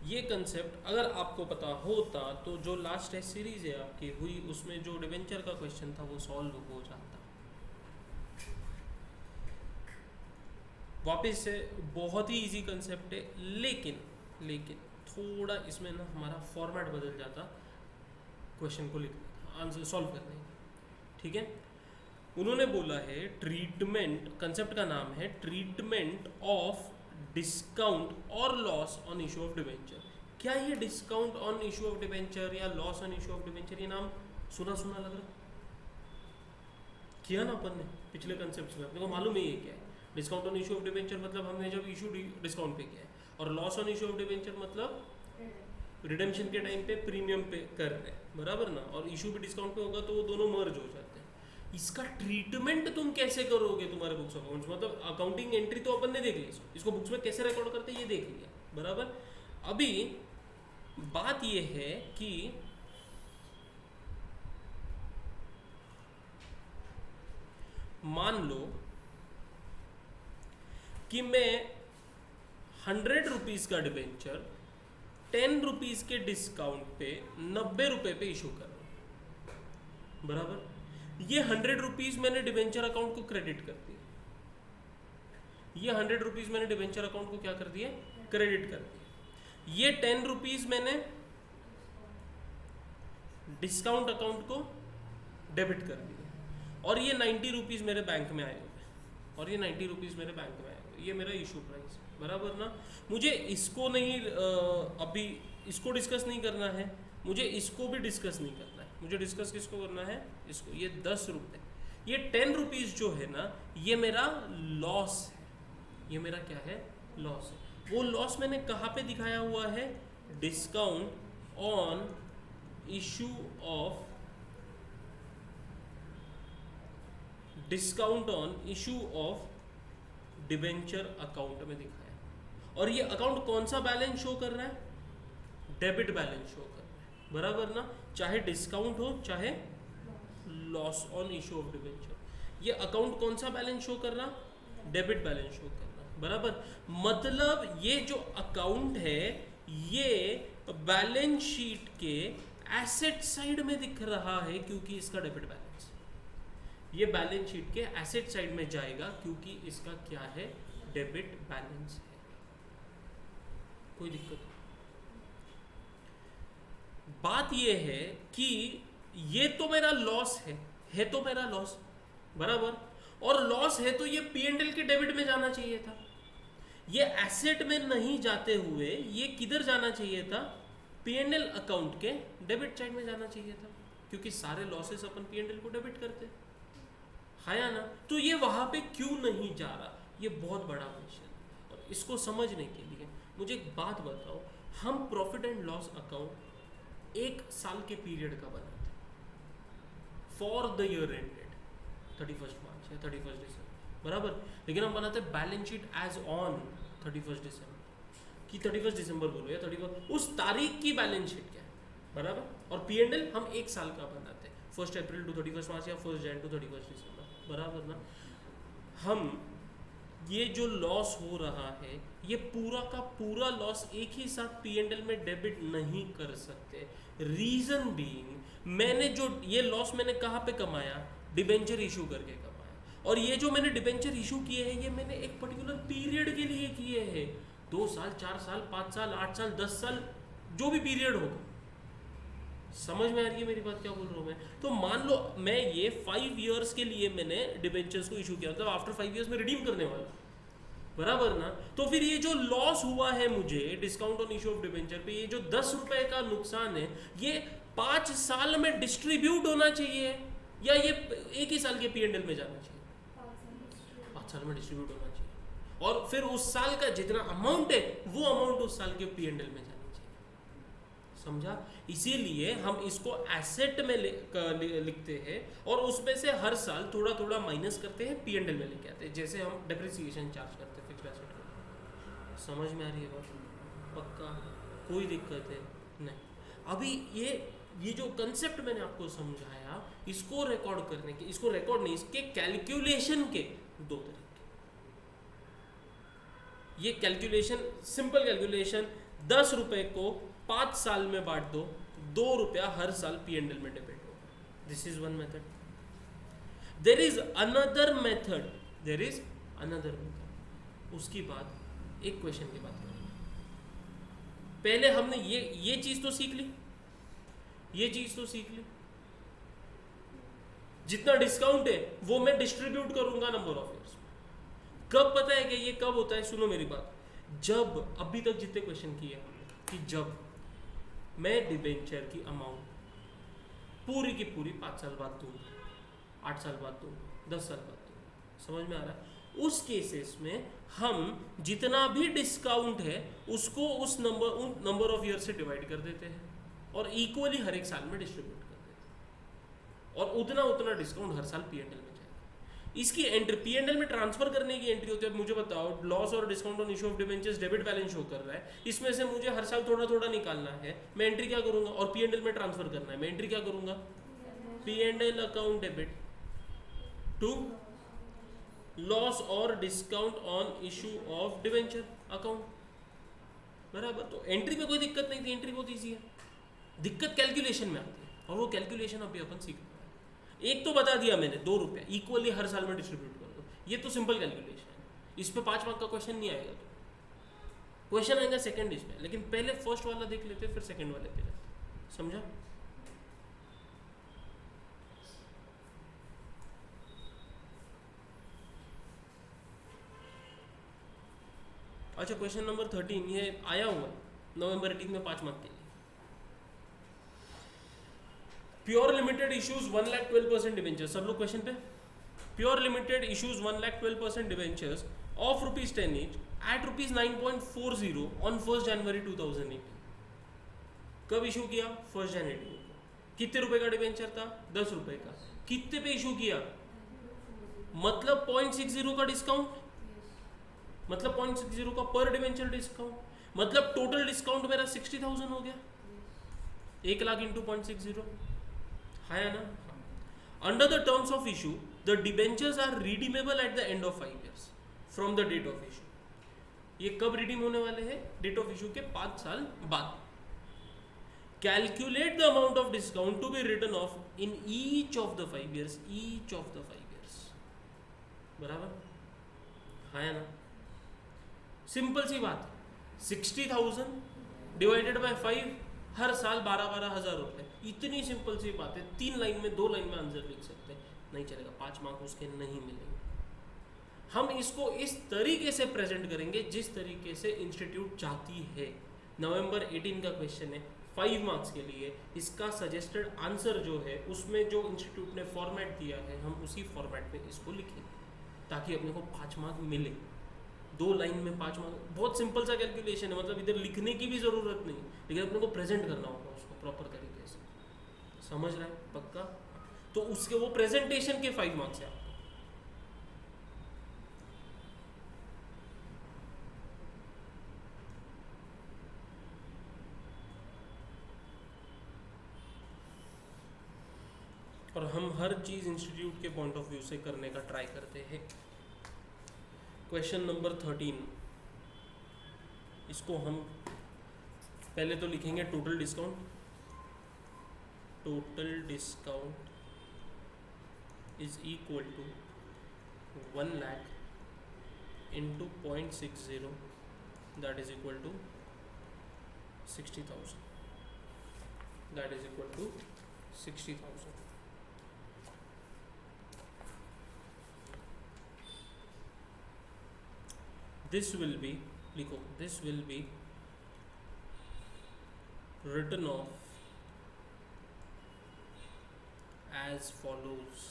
Speaker 1: ये कंसेप्ट अगर आपको पता होता तो जो लास्ट टेस्ट सीरीज है आपकी हुई उसमें जो डिवेंचर का क्वेश्चन था वो सॉल्व हो जाता। वापस से बहुत ही इजी कंसेप्ट है, लेकिन थोड़ा इसमें ना हमारा फॉर्मेट बदल जाता क्वेश्चन को लिखने का, आंसर सॉल्व करने का। ठीक है, उन्होंने बोला है ट्रीटमेंट, कंसेप्ट का नाम है ट्रीटमेंट ऑफ डिस्काउंट और loss on issue of debenture. क्या ये discount on issue of debenture या loss on issue of debenture ये नाम सुना सुना लग रहा? किया ना अपन ने पिछले कंसेप्ट में, अपने को मालूम है ये क्या है। Discount on issue of debenture मतलब हमने जब इशू डिस्काउंट पे किया है, और loss on issue of debenture मतलब रिडेम्पशन के टाइम पे प्रीमियम पे कर रहे हैं, बराबर ना, और इशू भी डिस्काउंट पे होगा तो वो दोनों मर्ज हो जाते हैं। इसका ट्रीटमेंट तुम कैसे करोगे तुम्हारे बुक्स अकाउंट्स, मतलब अकाउंटिंग एंट्री तो अपन ने देख ली, इसको बुक्स में कैसे रिकॉर्ड करते हैं ये देख लिया, बराबर। अभी बात ये है कि मान लो कि मैं 100 रुपीज़ का डिबेंचर 10 रुपीज़ के डिस्काउंट पे 90 रुपये पे इशू कर रहा हूँ, बराबर। ये 100 रुपीज़ मैंने डिबेंचर अकाउंट को क्रेडिट कर दिया, ये 100 रुपीज़ मैंने डिबेंचर अकाउंट को क्या कर दिया, क्रेडिट कर दिया। ये 10 रुपीज़ मैंने डिस्काउंट अकाउंट को डेबिट कर दिया, और ये 90 रुपीज़ मेरे बैंक में आए हुए, और ये 90 रुपीज़ मेरे बैंक में आए हुए, ये मेरा इशू प्राइस, बराबर ना। मुझे इसको नहीं अभी इसको डिस्कस नहीं करना है, मुझे इसको भी डिस्कस नहीं करना है, मुझे डिस्कस किसको करना है, इसको। ये 10 रुपये, ये 10 रुपीज़ जो है ना, ये मेरा लॉस है, ये मेरा क्या है, लॉस है। वो लॉस मैंने कहाँ पे दिखाया हुआ है, discount on issue of debenture account में दिखाया। और ये अकाउंट कौन सा बैलेंस शो कर रहा है, डेबिट बैलेंस शो कर रहा है, बराबर ना, चाहे डिस्काउंट हो चाहे loss on issue of debenture. ये अकाउंट कौन सा बैलेंस शो कर रहा, डेबिट बैलेंस शो कर रहा, बराबर। मतलब ये जो अकाउंट है ये बैलेंस शीट के एसेट साइड में दिख रहा है क्योंकि इसका डेबिट बैलेंस, ये बैलेंस शीट के एसेट साइड में जाएगा क्योंकि इसका क्या है, डेबिट बैलेंस है। कोई दिक्कत? बात ये है कि ये तो मेरा लॉस है तो मेरा लॉस, बराबर, और लॉस है तो ये P&L के डेबिट में जाना चाहिए था, ये एसेट में नहीं जाते हुए ये किधर जाना चाहिए था, P&L अकाउंट के डेबिट साइड में जाना चाहिए था, क्योंकि सारे लॉसेस अपन P&L को डेबिट करते हैं, है या ना। तो ये वहां पे क्यों नहीं जा रहा, ये बहुत बड़ा क्वेश्चन है। और इसको समझने के लिए मुझे एक बात बताओ, हम प्रॉफिट एंड लॉस अकाउंट 1 साल के पीरियड का बनाते हैं फॉर द ईयर एंडेड 31 मार्च या 31 दिसंबर, बराबर, लेकिन हम बनाते हैं बैलेंस शीट एज ऑन 31 दिसंबर कि 31 दिसंबर बोलो या 31 उस तारीख की बैलेंस शीट क्या है, बराबर। और P&L हम 1 साल का बनाते हैं 1 अप्रैल टू 31 मार्च या 1 जनवरी टू 31 दिसंबर, बराबर ना। हम ये जो लॉस हो रहा है ये पूरा का पूरा लॉस एक ही साथ P&L में डेबिट नहीं कर सकते। रीजन बीइंग मैंने जो ये लॉस मैंने कहाँ पे कमाया, डिबेंचर इशू करके कमाया। और ये जो मैंने डिबेंचर इशू किए हैं ये मैंने एक पर्टिकुलर पीरियड के लिए किए हैं, 2 साल 4 साल 5 साल 8 साल 10 साल जो भी पीरियड होगा। समझ में आ रही है मेरी बात क्या बोल रहा हूँ मैं? तो मान लो मैं ये 5 इयर्स के लिए मैंने डिबेंचर्स को इशू किया, मतलब आफ्टर 5 इयर्स में रिडीम करने वाला, बराबर ना। तो फिर ये जो लॉस हुआ है मुझे discount on issue of debenture पे, ये जो 10 रुपए का नुकसान है, ये 5 साल में डिस्ट्रीब्यूट होना चाहिए या ये एक ही साल के P&L में जाना चाहिए? 5 साल में डिस्ट्रीब्यूट होना चाहिए। और फिर उस साल का जितना अमाउंट है वो अमाउंट उस साल के P&L में जाना चाहिए। समझा? इसीलिए हम इसको एसेट में लिखते हैं और उसमें से हर साल थोड़ा थोड़ा माइनस करते हैं, P&L में लेके आते हैं, जैसे हम डेप्रिसिएशन चार्ज करते हैं फिक्स्ड एसेट को। समझ में आ रही है बात? पक्का? कोई दिक्कत है नहीं? अभी ये जो कंसेप्ट मैंने आपको समझाया, इसको रिकॉर्ड करने के, इसको रिकॉर्ड नहीं, इसके कैलकुलेशन के 2 तरीके। ये कैलकुलेशन, सिंपल कैलकुलेशन, 10 रुपए को 5 साल में बांट दो, 2 रुपया हर साल P&L में डेबिट होगा। This is one method. There is another method, there is another method. उसकी बात एक क्वेश्चन की बात करेंगे। पहले हमने ये चीज तो सीख ली, ये चीज तो सीख ली, जितना डिस्काउंट है वो मैं डिस्ट्रीब्यूट करूंगा नंबर ऑफ ईयर्स। कब पता है कि ये कब होता है? सुनो मेरी बात, जब अभी तक जितने क्वेश्चन किए कि जब मैं डिबेंचर की अमाउंट पूरी की पूरी 5 साल बाद दूंगा, 8 साल बाद दूंगा, 10 साल बाद दूंगा। समझ में आ रहा है? उस केसेस में हम जितना भी डिस्काउंट है उसको उस नंबर ऑफ ईयर से डिवाइड कर देते हैं और इक्वली हर एक साल में डिस्ट्रीब्यूट कर देते हैं और उतना उतना डिस्काउंट हर साल P&L में जाएगा। इसकी एंट्री P&L में ट्रांसफर करने की एंट्री होती है। मुझे बताओ, लॉस और discount on issue of debentures debit balance show कर रहा है, इसमें से मुझे हर साल थोड़ा थोड़ा निकालना है, मैं एंट्री क्या करूंगा? और P&L में ट्रांसफर करना है, मैं एंट्री क्या करूंगा? P&L account debit to loss और discount on issue of debenture account, बराबर। तो एंट्री में कोई दिक्कत नहीं थी, एंट्री बहुत ईजी है। दिक्कत कैलकुलेशन में आती है और वो कैलकुलेशन अभी अपन सीखते हैं। एक तो बता दिया मैंने, 2 रुपया इक्वली हर साल में डिस्ट्रीब्यूट कर दो, ये तो सिंपल कैलकुलेशन है, इस पे 5 मार्क का क्वेश्चन नहीं आएगा। तो क्वेश्चन आएगा सेकंड इसमें, लेकिन पहले फर्स्ट वाला देख लेते फिर सेकंड वाले पे जाते। समझा? अच्छा, क्वेश्चन नंबर 13 ये आया हुआ नवंबर 18 में 5 मार्क के लिए। Pure limited issues 1,12% debentures. सब लोग क्वेश्चन पे। Pure limited issues 1,12% debentures of ₹10 each at ₹9.40 on 1 January 2018। कब इशू किया? 1 जनवरी को। कितने रुपए का डिबेंचर था? 10 रुपए का। कितने पे इशू किया? मतलब 0.60 का डिस्काउंट, मतलब 0.60 का पर डिबेंचर डिस्काउंट, मतलब टोटल डिस्काउंट मेरा 60,000 हो गया। 1 लाख इंटू 0.60 है ना। Under the terms of issue the debentures are redeemable at the end of 5 years from the date of issue. ये कब रिडीम होने वाले हैं? डेट ऑफ इशू के 5 साल बाद। Calculate the amount of discount to be written off in each of the 5 years, each of the 5 years, बराबर है ना। सिंपल सी बात, 60,000 डिवाइडेड बाय 5, हर साल 12-12 हज़ार रुपए। इतनी सिंपल सी बात है, 3 लाइन में 2 लाइन में आंसर लिख सकते हैं। नहीं चलेगा, 5 मार्क उसके नहीं मिलेंगे। हम इसको इस तरीके से प्रेजेंट करेंगे जिस तरीके से इंस्टीट्यूट चाहती है। नवंबर 18 का क्वेश्चन है 5 मार्क्स के लिए, इसका सजेस्टेड आंसर जो है उसमें जो इंस्टीट्यूट ने फॉर्मेट दिया है हम उसी फॉर्मेट में इसको लिखें ताकि अपने को 5 मार्क मिले। 2 लाइन में 5 मार्क, बहुत सिंपल सा कैलकुलेशन है, मतलब इधर लिखने की भी ज़रूरत नहीं, लेकिन अपने को प्रेजेंट करना होगा उसको प्रॉपर तरीके से। समझ रहा है? पक्का? तो उसके वो प्रेजेंटेशन के 5 मार्क्स है आपको। और हम हर चीज़ इंस्टीट्यूट के पॉइंट ऑफ व्यू से करने का ट्राई करते हैं। क्वेश्चन नंबर 13, इसको हम पहले तो लिखेंगे total discount. Total discount is equal to 1 lakh into 0.60, that is equal to 60,000, that is equal to 60,000। This will be, लिखो, this will be written off as follows,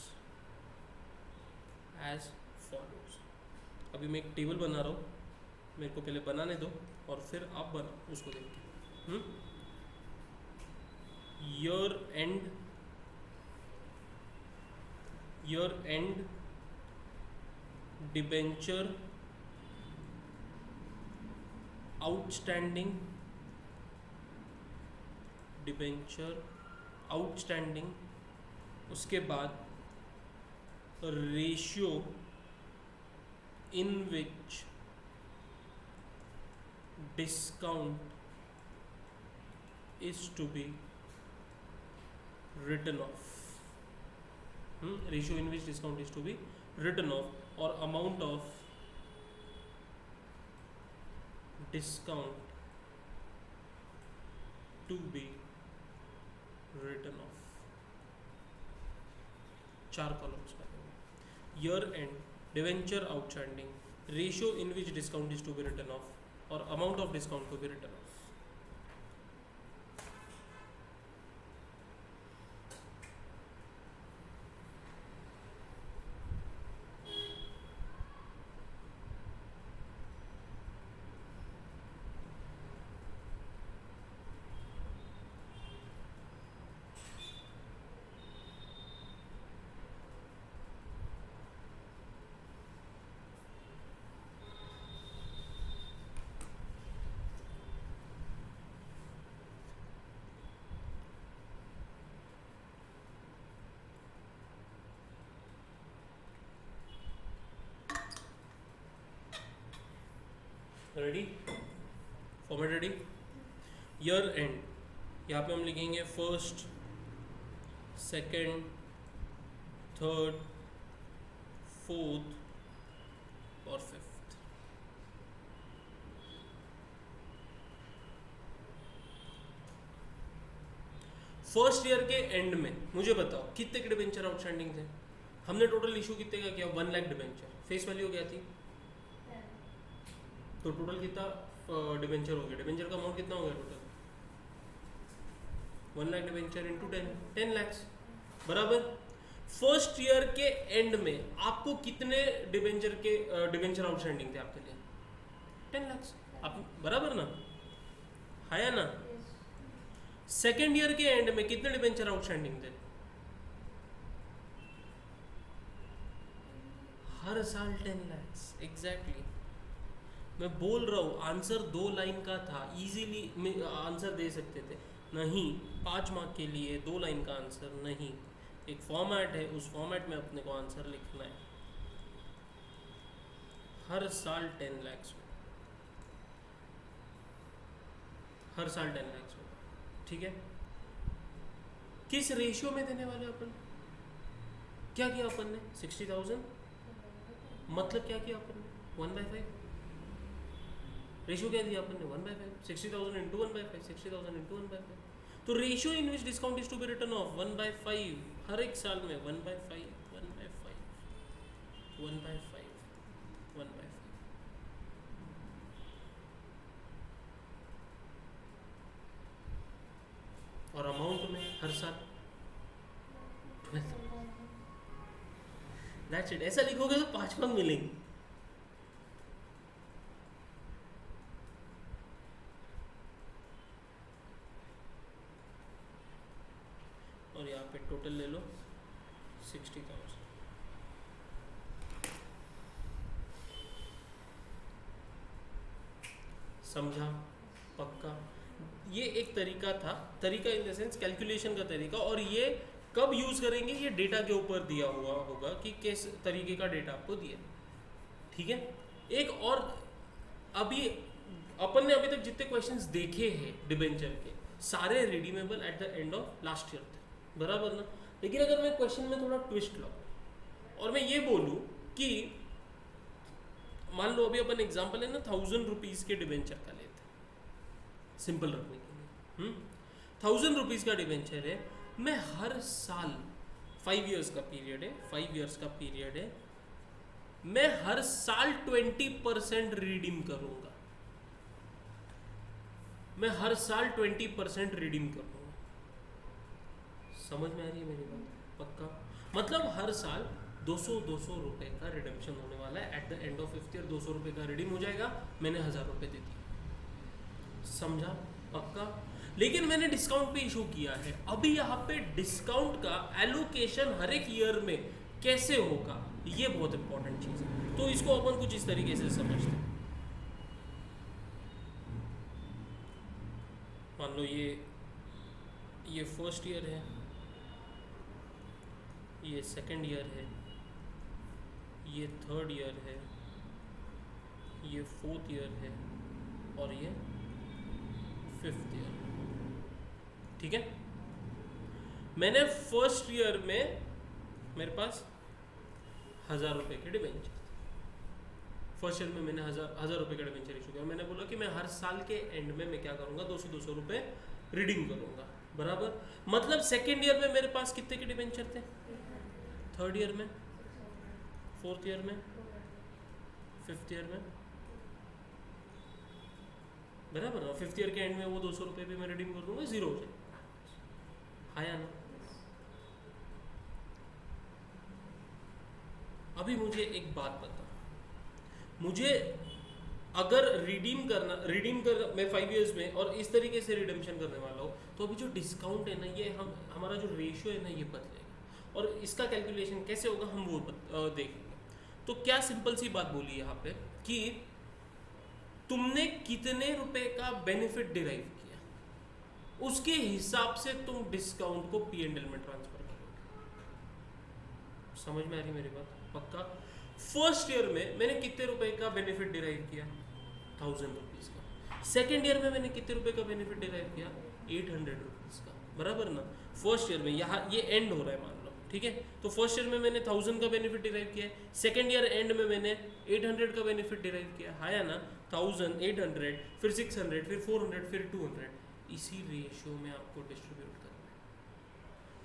Speaker 1: as follows। अभी मैं एक टेबल बना रहा हूँ, मेरे को पहले बनाने दो और फिर आप बनाओ उसको देख के। year end डिबेंचर आउटस्टैंडिंग, उसके बाद ratio in which discount is to be written off, ratio in which discount is to be written off, और amount of discount to be written off। 4 columns का year end debenture outstanding, ratio in which discount is to be written off, और amount of discount to be written off. Ready, format ready. Year end, यहाँ पे हम लिखेंगे first, second, third, fourth और fifth. First year के and में मुझे बताओ कितने के डिबेंचर आउटस्टैंडिंग थे। हमने टोटल इशू कितने का किया, 1 लाख डिबेंचर, फेस वैल्यू क्या थी, तो टोटल कितना डिबेंचर हो गया, डिबेंचर का अमाउंट कितना हो गया total, 1 lakh debenture into 10 lakh बराबर। फर्स्ट ईयर के एंड में आपको कितने डिबेंचर आउटस्टैंडिंग थे आपके लिए, 10 लाख, आप बराबर ना, है ना। सेकेंड ईयर के एंड में कितने डिबेंचर आउटस्टैंडिंग थे, हर साल 10 लाख एग्जैक्टली। मैं बोल रहा हूँ आंसर 2 लाइन का था, इजीली आंसर दे सकते थे, नहीं 5 मार्क के लिए 2 लाइन का आंसर नहीं, एक फॉर्मेट है, उस फॉर्मेट में अपने को आंसर लिखना है। हर साल 10 लाख, हर साल 10 लाख, ठीक है। किस रेशियो में देने वाले अपन, क्या किया अपन ने, 60,000, मतलब क्या किया अपन ने, 1/5, रेशियो क्या दिया अपन ने, 1/5, 60,000 इंटू 1/5, 60,000 इंटू 1/5। तो ratio in which discount is to be written off 1/5, हर एक साल में 1/5, 1/5, 1/5, 1/5। और अमाउंट में हर साल 12। That's it. ऐसा लिखोगे तो 5 मार्क मिलेंगे। और यहाँ पे टोटल ले लो 60,000। समझा, पक्का। ये एक तरीका था, तरीका इन द सेंस कैलकुलेशन का तरीका, और ये कब यूज़ करेंगे, ये डेटा के ऊपर दिया हुआ होगा कि किस तरीके का डेटा आपको दिया, ठीक है। एक और, अभी अपन ने अभी तक जितने क्वेश्चंस देखे हैं डिबेंचर के, सारे redeemable at the end of last year थे, बराबर ना। लेकिन अगर मैं क्वेश्चन में थोड़ा ट्विस्ट लाऊं और मैं ये बोलूं कि मान लो अभी अपन एग्जांपल है ना 1000 रुपीज़ के डिबेंचर का लेते हैं सिंपल रखने के लिए। 1000 रुपीज़ का डिबेंचर है, मैं हर साल 5 इयर्स का पीरियड है, 5 इयर्स का पीरियड है, मैं हर साल 20% रिडीम करूंगा, मैं हर साल 20% रिडीम करूंगा। समझ में आ रही है मेरी बात? पक्का? मतलब हर साल 200 रुपए का रिडम्पशन होने वाला है। Eight the end of 5th year 200 रुपए का रिडीम हो जाएगा, मैंने 1000 रुपए दे दिए। समझा? पक्का? लेकिन मैंने डिस्काउंट पे इशू किया है। अभी यहाँ पे डिस्काउंट का एलोकेशन हर एक ईयर में कैसे होगा, ये बहुत इंपॉर्टेंट चीज़ है। तो इसको अपन कुछ इस तरीके से समझते हैं। मान लो ये फर्स्ट ईयर है, ये सेकंड ईयर है, ये थर्ड ईयर है, ये फोर्थ ईयर है और ये 5th ईयर। ठीक है, मैंने फर्स्ट ईयर में मेरे पास 1000 रुपये के डिबेंचर, फर्स्ट ईयर में मैंने 1000 रुपये का डिबेंचर इशू किया। मैंने बोला कि मैं हर साल के एंड में मैं क्या करूँगा, 200 रुपये रिडीम करूँगा, बराबर। मतलब सेकेंड ईयर में मेरे पास कितने के डिबेंचर थे, थर्ड ईयर में, फोर्थ ईयर में, 5th ईयर में, बराबर ना। 5th ईयर के एंड में वो 200 रुपये भी मैं रिडीम कर दूंगा, जीरो हो जाए, हाँ या ना। अभी मुझे एक बात बता, मुझे अगर रिडीम करना मैं 5 इयर्स में और इस तरीके से रिडेम्पशन करने वाला हूँ, तो अभी जो डिस्काउंट है ना, ये हमारा जो रेशियो है ना, ये बदलेगा। और इसका कैलकुलेशन कैसे होगा हम वो देखेंगे। तो क्या सिंपल सी बात बोली यहाँ पे कि तुमने कितने रुपए का बेनिफिट डिराइव किया, उसके हिसाब से तुम डिस्काउंट को P&L में ट्रांसफर करोगे। समझ में आ रही मेरी बात? पक्का? फर्स्ट ईयर में मैंने कितने रुपए का बेनिफिट डिराइव किया, 1000 रुपीज़ का। सेकेंड ईयर में मैंने कितने रुपए का बेनिफिट डिराइव किया, 800 रुपीज़ का, बराबर ना। फर्स्ट ईयर में यहाँ ये एंड हो रहा है मान लो, ठीक है। तो फर्स्ट ईयर में मैंने 1000 का बेनिफिट डिराइव किया, सेकेंड ईयर एंड में मैंने 800 का बेनिफिट डिराइव किया, हाँ या ना। 1000, 800, फिर 600, फिर 400, फिर 200, इसी रेशियो में आपको डिस्ट्रीब्यूट करना है।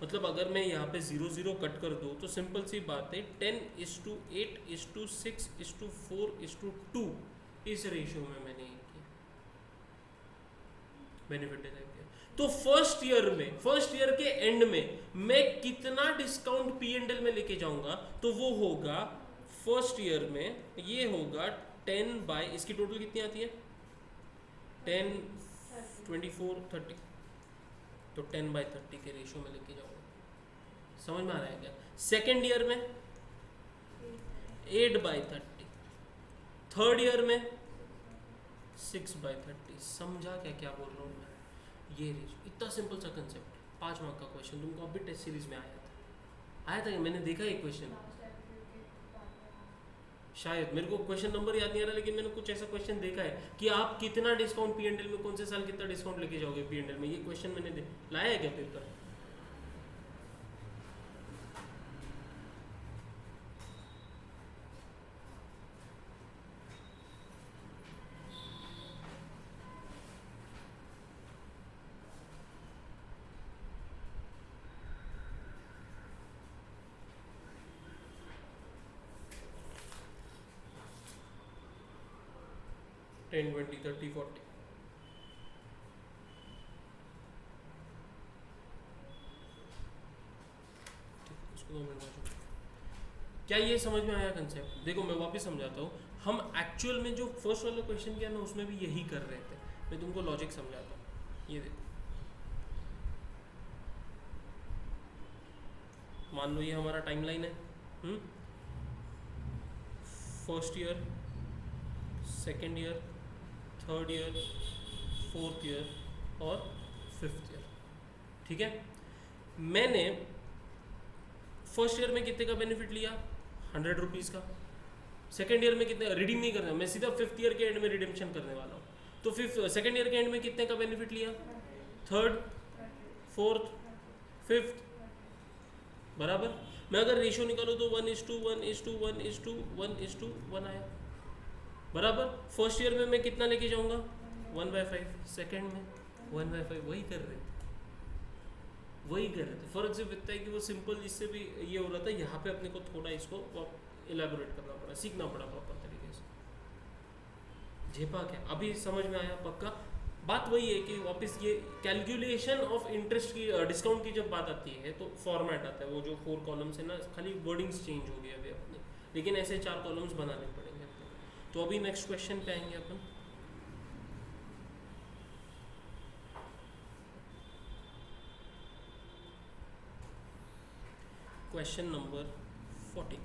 Speaker 1: मतलब अगर मैं यहाँ पे 0 कट कर दूँ तो सिंपल सी बात है, 10:8:6:4:2 इस रेशियो में मैंने ये किया, बेनिफिट डिराइव किया। तो फर्स्ट ईयर के एंड में मैं कितना डिस्काउंट P&L में लेके जाऊंगा, तो वो होगा फर्स्ट ईयर में ये होगा 10 इसकी टोटल कितनी आती है, 10, 24, 30, तो 10/30 के रेशियो में लेके जाऊंगा। समझ में आ रहा है क्या? सेकेंड ईयर में 8/30, थर्ड ईयर में 6/30। समझा क्या बोल रहा हूँ मैं? ये रेशियो, इतना सिंपल सा कंसेप्ट, 5 मार्क का क्वेश्चन तुमको अभी टेस्ट सीरीज में आया था। मैंने देखा एक क्वेश्चन, शायद मेरे को क्वेश्चन नंबर याद नहीं आ रहा, लेकिन मैंने कुछ ऐसा क्वेश्चन देखा है कि आप कितना डिस्काउंट P&L में, कौन से साल कितना डिस्काउंट लेके जाओगे P&L में। ये क्वेश्चन मैंने लाया है क्या पेपर? टेन, 20, 30, 40। क्या ये समझ में आया कंसेप्ट? देखो मैं वापस समझाता हूँ। हम एक्चुअल में जो फर्स्ट वाला क्वेश्चन किया ना, उसमें भी यही कर रहे थे। मैं तुमको लॉजिक समझाता हूँ। ये देखो, मान लो ये हमारा टाइमलाइन है। First year, second year, third year, fourth year और 5th ईयर, ठीक है। मैंने फर्स्ट ईयर में कितने का बेनिफिट लिया, 100 रुपीज़ का, सेकेंड ईयर में कितने रिडीम नहीं करना, मैं सीधा फिफ्थ ईयर के एंड में रिडेम्पशन करने वाला हूँ। तो फिफ्थ सेकेंड ईयर के एंड में कितने का बेनिफिट लिया, थर्ड, फोर्थ, फिफ्थ, बराबर। मैं अगर रेशियो निकालूँ तो 1:1:1:1:1 आया, बराबर। फर्स्ट ईयर में मैं कितना लेके जाऊंगा, 1/5, सेकेंड में 1/5, वही कर रहे थे। फर्क सिर्फ इतना है कि वो सिंपल इससे भी ये हो रहा था, यहाँ पे अपने को थोड़ा इसको इलेबोरेट करना पड़ा, सीखना पड़ा प्रॉपर तरीके से। झेपा क्या, अभी समझ में आया पक्का। बात वही है कि वापस ये कैलकुलेशन ऑफ इंटरेस्ट की डिस्काउंट की जब बात आती है तो फॉर्मेट आता है, वो जो 4 कॉलम्स है ना, खाली वर्डिंग्स चेंज हो गए अभी अपने, लेकिन ऐसे 4 कॉलम्स बनाने पड़ेंगे अपने। तो अभी नेक्स्ट क्वेश्चन पे आएंगे अपन। Question number 40।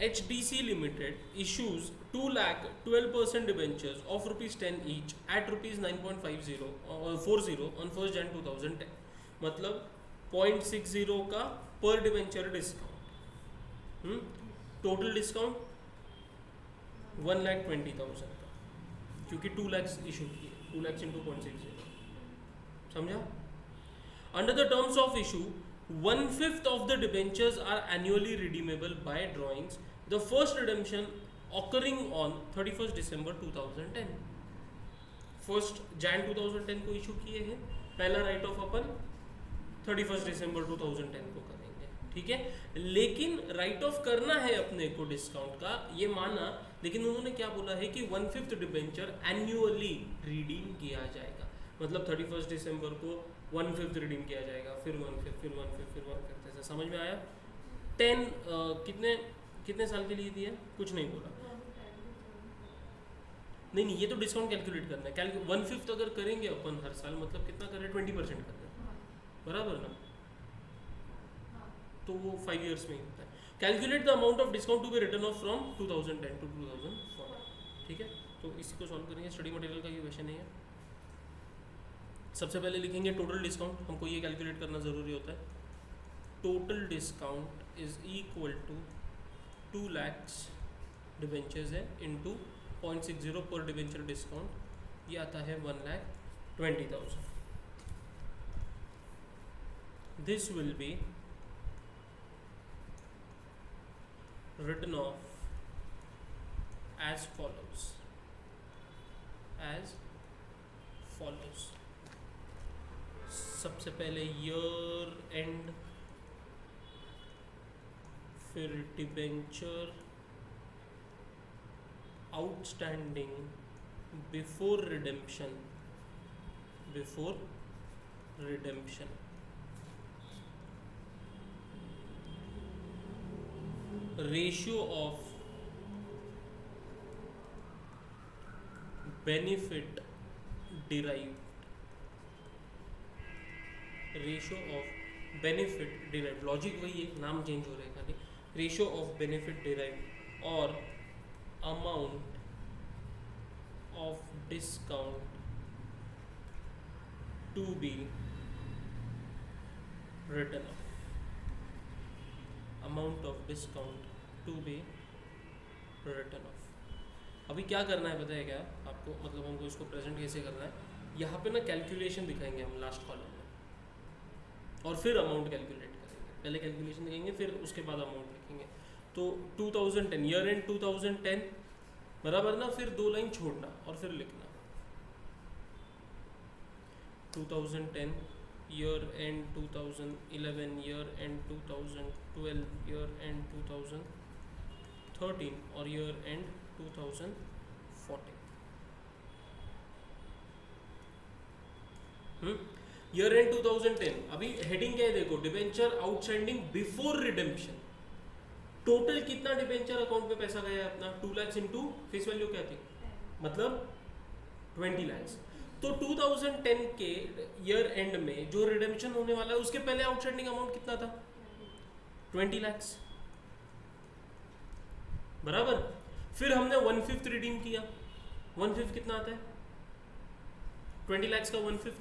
Speaker 1: HDC Limited issues 2,12% debentures of ₹10 each at ₹9.50 40 on 1st Jan 2010। मतलब 0.60 का पर डिबेंचर डिस्काउंट, टोटल डिस्काउंट 1,20,000 का, क्योंकि 2 लाख इशू किए, 2 लाख इंटू 0.60, समझा। Under the terms of issue 1/5 of the debentures are annually redeemable by drawings, the first redemption occurring on 31st December 2010। 1st Jan 2010 को issue किए हैं, पहला right of upon 31st December 2010 को करेंगे, ठीक है। लेकिन राइट ऑफ करना है अपने को डिस्काउंट का, ये माना, लेकिन उन्होंने क्या बोला है कि 1/5 डिबेंचर एनुअली रिडीम किया जाएगा। मतलब 31st दिसंबर को 1/5 रिडीम किया जाएगा, फिर 1/5, फिर 1/5, फिर 1/5, ऐसा समझ में आया। 10 कितने साल के लिए दिया, कुछ नहीं बोला। नहीं, ये तो डिस्काउंट कैलकुलेट करना है। 1/5 अगर करेंगे अपन हर साल, मतलब कितना कर रहे हैं, 20% कर रहे हैं, बराबर ना। तो वो 5 ईयर्स में ही होता है। Calculate the amount of discount to be written off from 2010 to 2014, ठीक है। तो इसी को सॉल्व करेंगे, स्टडी मटेरियल का ये क्वेश्चन है। सबसे पहले लिखेंगे टोटल डिस्काउंट, हमको ये कैलकुलेट करना ज़रूरी होता है। Total discount is equal to 2 lakhs debentures है इंटू 0.60 पर डिबेंचर डिस्काउंट, ये आता है 1,20,000। This will be written off as follows, सबसे पहले ईयर एंड, फिर debenture outstanding before redemption, ratio of benefit derived, logic वही है, नाम चेंज हो रहा है खाली। रेशियो ऑफ बेनिफिट डिराइव्ड और amount of discount to be written off, amount of discount to be written of. अभी क्या करना है पता है क्या आपको, मतलब हमको इसको प्रेजेंट कैसे करना है, यहाँ पे ना कैलकुलेशन दिखाएंगे हम लास्ट कॉलम में, और फिर अमाउंट कैलकुलेट करेंगे। पहले कैलकुलेशन दिखाएंगे, फिर उसके बाद अमाउंट लिखेंगे। तो 2010 ईयर एंड 2010, बराबर ना, फिर 2 लाइन छोड़ना और फिर लिखना 2010 year and 2011 year and 2012 year and 2013 और ईयर एंड 2014। ईयर एंड 2010, अभी हेडिंग क्या है देखो, debenture outstanding before redemption. Total कितना डिबेंचर अकाउंट में पैसा गया अपना, 2 lakhs इंटू फेस वैल्यू क्या थी, मतलब 20 lakhs। तो 2010 के ईयर एंड में जो रिडेम्पशन होने वाला है, उसके पहले आउटस्टैंडिंग अमाउंट कितना था, 20 lakhs, बराबर। फिर हमने 1/5 रिडीम किया, 1/5 कितना आता है, 20 lakhs का 1/5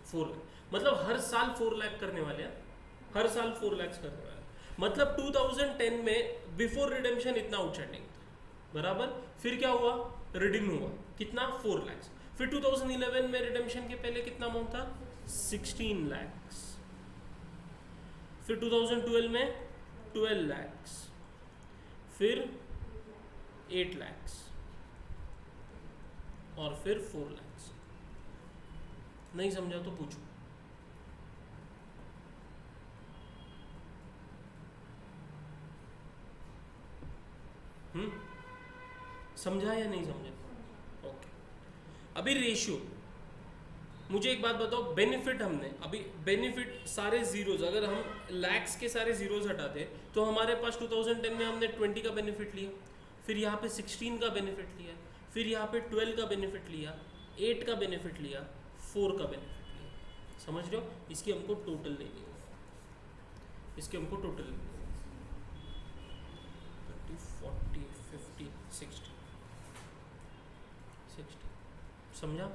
Speaker 1: 4 लाख मतलब हर साल 4 लाख करने वाले हैं, हर साल 4 लाख करने वाले हैं। मतलब 2010 में बिफोर रिडेम्पशन इतना आउटस्टैंडिंग था, बराबर। फिर क्या हुआ, रिडीम हुआ, कितना 4 लाख। फिर 2011 में रिडेम्पशन के पहले कितना अमाउंट था 16 लाख। फिर 2012 में 12 लाख, फिर 8 लाख और फिर 4 लाख। नहीं समझा तो पूछो। समझा या नहीं समझा? ओके। अभी रेशियो, मुझे एक बात बताओ, बेनिफिट हमने अभी बेनिफिट सारे जीरोज, अगर हम लैक्स के सारे जीरोज हटाते तो हमारे पास 2010 में हमने 20 का बेनिफिट लिया, फिर यहाँ पे 16 का बेनिफिट लिया, फिर यहाँ पे 12 का बेनिफिट लिया, 8 का बेनिफिट लिया, 4 का बेनिफिट लिया। समझ रहे हो? इसकी हमको टोटल लेनी है, इसकी हमको टोटल लेनी है 30, 40, 50, 60। समझा?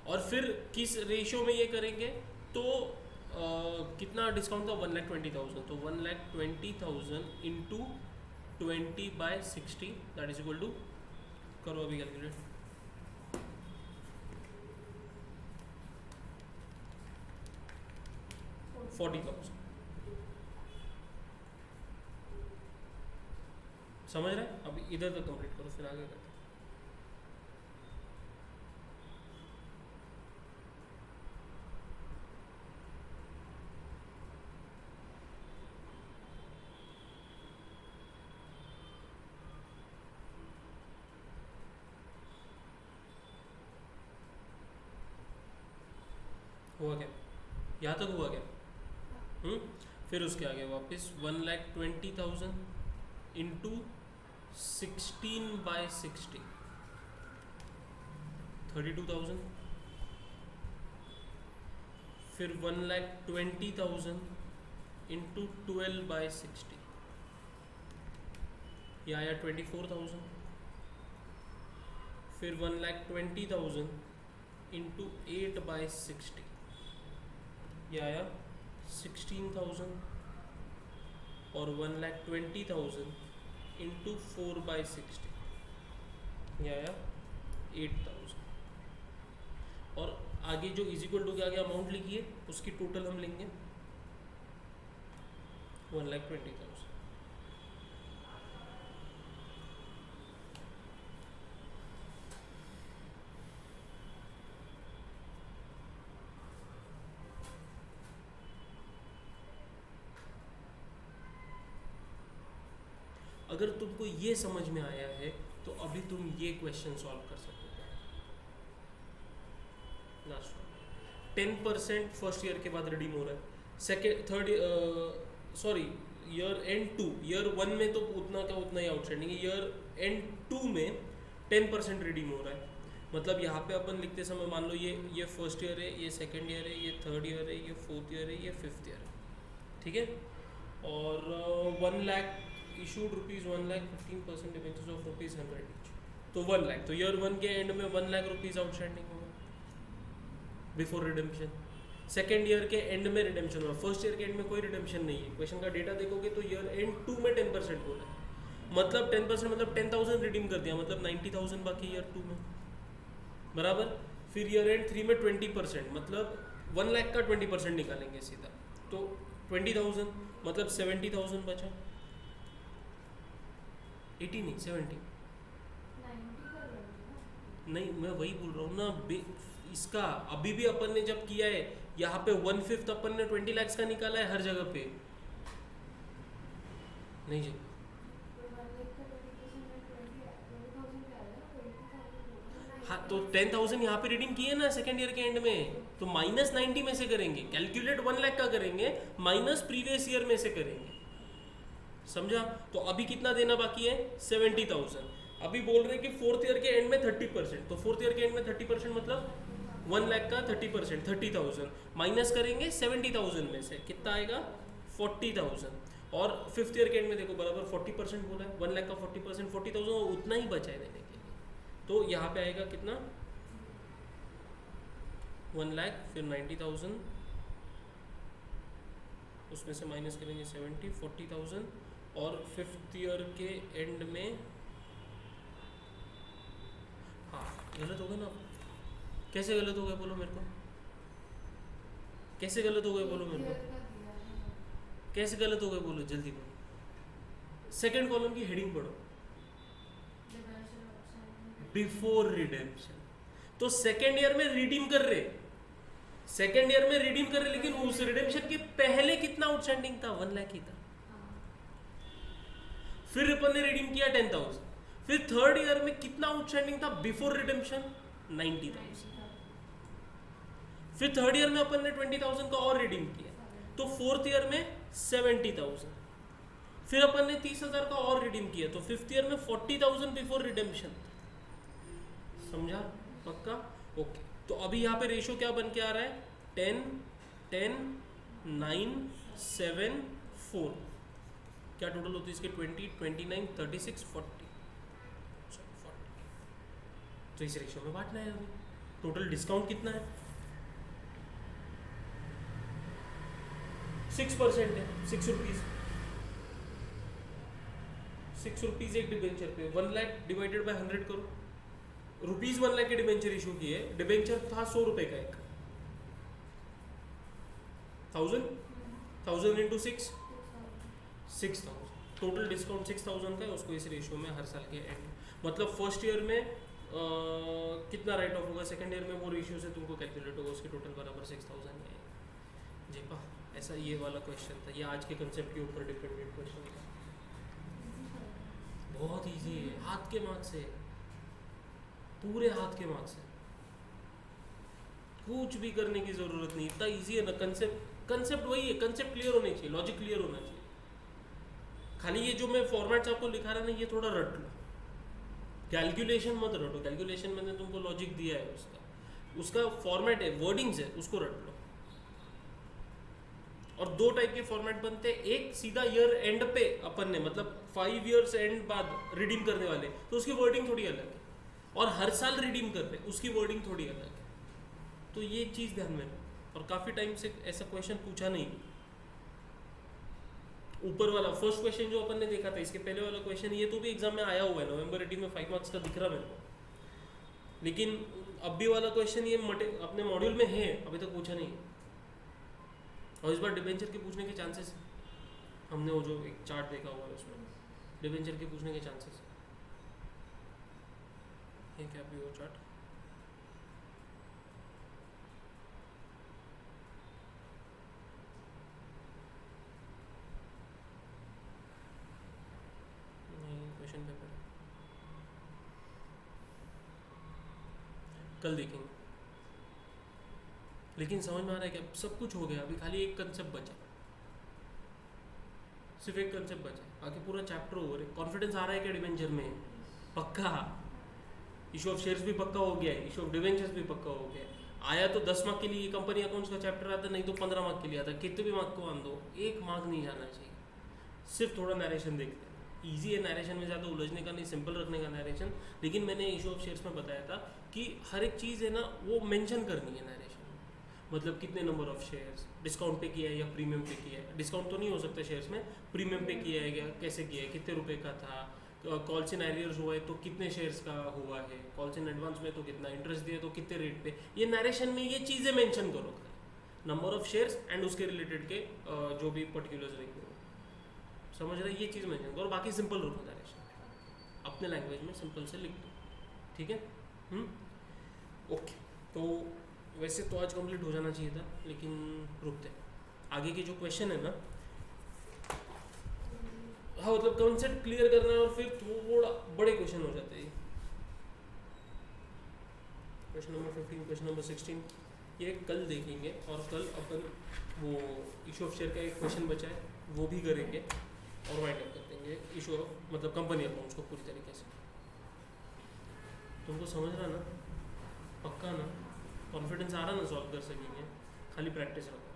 Speaker 1: और फिर किस रेशियो में ये करेंगे तो कितना डिस्काउंट था 1,20,000, तो 1,20,000 into 20/60 that is equal to, करो अभी कैलकुलेट, 40,000। समझ रहे? अभी इधर तक कंप्लीट करो फिर आगे करते। हुआ क्या? यहाँ तक हुआ क्या? फिर उसके आगे वापस 1,20,000 इंटू 16/60 32,000, फिर 1,20,000 इंटू 12/60 ये आया 24,000, फिर 1,20,000 इंटू 8/60 ये आया 16,000 और 1,20,000 इंटू 4/60 ये आया 8,000। और आगे जो इज इक्वल टू के आगे अमाउंट लिखी है उसकी टोटल हम लेंगे 1,20,000। अगर तुमको ये समझ में आया है तो अभी तुम ये क्वेश्चन सॉल्व कर सकते हो। लास्ट 10% फर्स्ट ईयर के बाद रिडीम हो रहा है, second third sorry year and 2, year 1 में तो उतना का उतना ही आउटस्टैंडिंग है, ईयर एंड 2 में 10% रिडीम हो रहा है। मतलब यहाँ पे अपन लिखते समय मान लो ये फर्स्ट ईयर है, ये सेकेंड ईयर है, ये थर्ड ईयर है, ये फोर्थ ईयर है, ये फिफ्थ ईयर है, ठीक है। और 1 lakh issued rupees 1,15% debentures of rupees 100 each, तो 1 लाख। तो ईयर 1 के एंड में 1 लाख रुपीज़ आउटस्टैंडिंग होगा बिफोर रिडेम्पशन। सेकेंड ईयर के एंड में रिडेम्पशन होगा, फर्स्ट ईयर के एंड में कोई रिडेम्पशन नहीं है। क्वेश्चन का डेटा देखोगे तो ईयर एंड 2 में 10% बोला है, मतलब 10% मतलब 10,000 रिडीम कर दिया, मतलब 90,000 बाकी ईयर 2 में, बराबर। फिर ईयर एंड 3 में 20%, मतलब 1 लाख का 20% निकालेंगे सीधा, तो 20,000 मतलब 70,000 बचा, 80 नहीं 70 नहीं, मैं वही बोल रहा हूँ ना। इसका अभी भी अपन ने जब किया है यहाँ पे 1/5 अपन ने 20 लाख का निकाला है हर जगह पे, नहीं जी। हाँ तो 10,000 यहाँ पे रिडीम किए ना सेकेंड ईयर के एंड में, तो -90 में से करेंगे, कैलकुलेट 1 लाख का करेंगे, माइनस प्रीवियस ईयर में से करेंगे, समझा। तो अभी कितना देना बाकी है 70,000। अभी बोल रहे हैं कि फोर्थ ईयर के एंड में 30%, तो फोर्थ ईयर के एंड में 30% मतलब 1 लाख का 30% 30,000 माइनस करेंगे 70,000 में से, कितना आएगा 40,000। और फिफ्थ ईयर के एंड में देखो बराबर 40% बोला है, 1 लाख का 40% 40,000, उतना ही बचा है देने के लिए। तो यहाँ पे आएगा कितना 1 लाख, फिर 90,000, उसमें से माइनस करेंगे 40,000, और 5th ईयर के एंड में, हाँ गलत हो गया ना? कैसे गलत हो गया बोलो मेरे को, कैसे गलत हो गया बोलो मेरे को, कैसे गलत हो गया बोलो, जल्दी बोलो। सेकंड कॉलम की हेडिंग पढ़ो, बिफोर रिडेम्पशन। तो सेकेंड ईयर में रिडीम कर रहे, सेकेंड ईयर में रिडीम कर रहे, लेकिन उस रिडेम्पशन के पहले कितना आउटस्टैंडिंग था? 1 लाख ही था। फिर अपन ने रिडीम किया 10,000, फिर थर्ड ईयर में कितना आउटस्टैंडिंग था बिफोर रिडेम्पशन? 90,000। फिर थर्ड ईयर में अपन ने 20,000 का और रिडीम किया, तो फोर्थ ईयर में 70,000, फिर अपन ने 30,000 का और रिडीम किया, तो 5th ईयर में 40,000 बिफोर रिडेम्पशन। समझा? पक्का? ओके। तो अभी यहाँ पे रेशियो क्या बन के आ रहा है? 10, 10, 9, 7, 4। क्या टोटल होती है इसके? 20, 29, 36, 40। तो इस रेशियो में बांटना है अभी। टोटल डिस्काउंट कितना है? 6% है, 6 रुपीज़। 6 रुपीज़ एक डिबेंचर पे। 1 लाख डिवाइडेड बाय 100 करो। रुपीज़ 1 लाख के डिबेंचर इशू किए, डिबेंचर था 100 रुपये का एक। 1000 इंटू 6,000। टोटल डिस्काउंट 6,000 का है, उसको इस रेशियो में हर साल के एंड, मतलब फर्स्ट ईयर में कितना राइट ऑफ होगा, सेकंड ईयर में वो रेशियो से तुमको कैलकुलेट होगा, उसके टोटल बराबर 6,000 है। जेपा ऐसा ये वाला क्वेश्चन था, ये आज के कंसेप्ट के ऊपर डिपेंडेंट क्वेश्चन था। बहुत इजी है, हाथ के मार्क्स है, पूरे हाथ के मार्क्स है, कुछ भी करने की जरूरत नहीं, इतना इजी है ना। कंसेप्ट वही है, कंसेप्ट क्लियर होने चाहिए, लॉजिक क्लियर होना चाहिए। खाली ये जो मैं फॉर्मेट्स आपको लिखा रहा ना, ये थोड़ा रट लो, कैलकुलेशन मत रटो। कैलकुलेशन मैंने तुमको लॉजिक दिया है, उसका फॉर्मेट है, वर्डिंग्स है, उसको रट लो। और 2 टाइप के फॉर्मेट बनते हैं, एक सीधा ईयर एंड पे अपन ने, मतलब 5 ईयर्स एंड बाद रिडीम करने वाले, तो उसकी वर्डिंग थोड़ी अलग है, और हर साल रिडीम कर रहे उसकी वर्डिंग थोड़ी अलग है। तो ये एक चीज़ ध्यान में रखो, और काफ़ी टाइम से ऐसा क्वेश्चन पूछा नहीं। ऊपर वाला फर्स्ट क्वेश्चन जो अपन ने देखा था, इसके पहले वाला क्वेश्चन, ये तो भी एग्जाम में आया हुआ है, नवंबर 18 में 5 मार्क्स का दिख रहा मेरे को, लेकिन अब भी वाला क्वेश्चन ये अपने मॉड्यूल में है, अभी तक पूछा नहीं। और इस बार डिबेंचर के पूछने के चांसेस, हमने वो जो एक चार्ट देखा हुआ है उसमें डिबेंचर के पूछने के चांसेस है। क्या भी वो चार्ट, क्वेश्चन पेपर कल देखेंगे। लेकिन समझ में आ रहा है कि अब सब कुछ हो गया, अभी खाली एक कंसेप्ट बचा, सिर्फ एक कंसेप्ट बचा, बाकी पूरा चैप्टर ओवर है। कॉन्फिडेंस आ रहा है क्या डिबेंचर में? पक्का। इशू ऑफ शेयर्स भी पक्का हो गया है, इशू ऑफ डिबेंचर्स भी पक्का हो गया है। आया तो 10 मार्क के लिए कंपनी अकाउंट्स का चैप्टर आता, नहीं तो 15 मार्क के लिए आता। कितने भी मार्क को मान दो, 1 मार्क नहीं जाना चाहिए। सिर्फ थोड़ा नरेशन देखते हैं, ईजी है नरेशन में, ज़्यादा उलझने का नहीं, सिंपल रखने का नरेशन। लेकिन मैंने इशू ऑफ शेयर्स में बताया था कि हर एक चीज़ है ना, वो मेंशन करनी है नरेशन, मतलब कितने नंबर ऑफ शेयर्स, डिस्काउंट पे किया है या प्रीमियम पे किया है। डिस्काउंट तो नहीं हो सकता शेयर्स में, प्रीमियम पे किया है क्या, कैसे किया है, कितने रुपए का था, कॉल्स इन एरियर्स हुआ है तो कितने शेयर्स का हुआ है, कॉल्स इन एडवांस में तो कितना इंटरेस्ट दिया तो कितने रेट पे। ये नरेशन में ये चीज़ें मेंशन करो, नंबर ऑफ शेयर्स एंड उसके रिलेटेड के जो भी पर्टिकुलर्स रहेंगे, समझ रहे, ये चीज़ मेंशन करो। बाकी सिंपल रखो नरेशन, अपने लैंग्वेज में सिंपल से लिख दो, ठीक है। ओके, तो वैसे तो आज कंप्लीट हो जाना चाहिए था, लेकिन रुकते आगे के जो क्वेश्चन है ना, हाँ मतलब कॉन्सेप्ट क्लियर करना है, और फिर थोड़ा बड़े क्वेश्चन हो जाते हैं। क्वेश्चन नंबर 15, क्वेश्चन नंबर 16 ये कल देखेंगे, और कल अपन वो इशू ऑफ शेयर का एक क्वेश्चन बचा है वो भी करेंगे, और वाइंड अप कर देंगे इशू ऑफ मतलब कंपनी अकाउंट्स को पूरी तरीके से। तुमको समझ रहा ना? पक्का ना? कॉन्फिडेंस आ रहा ना? सॉल्व कर सकेंगे, खाली प्रैक्टिस रखो।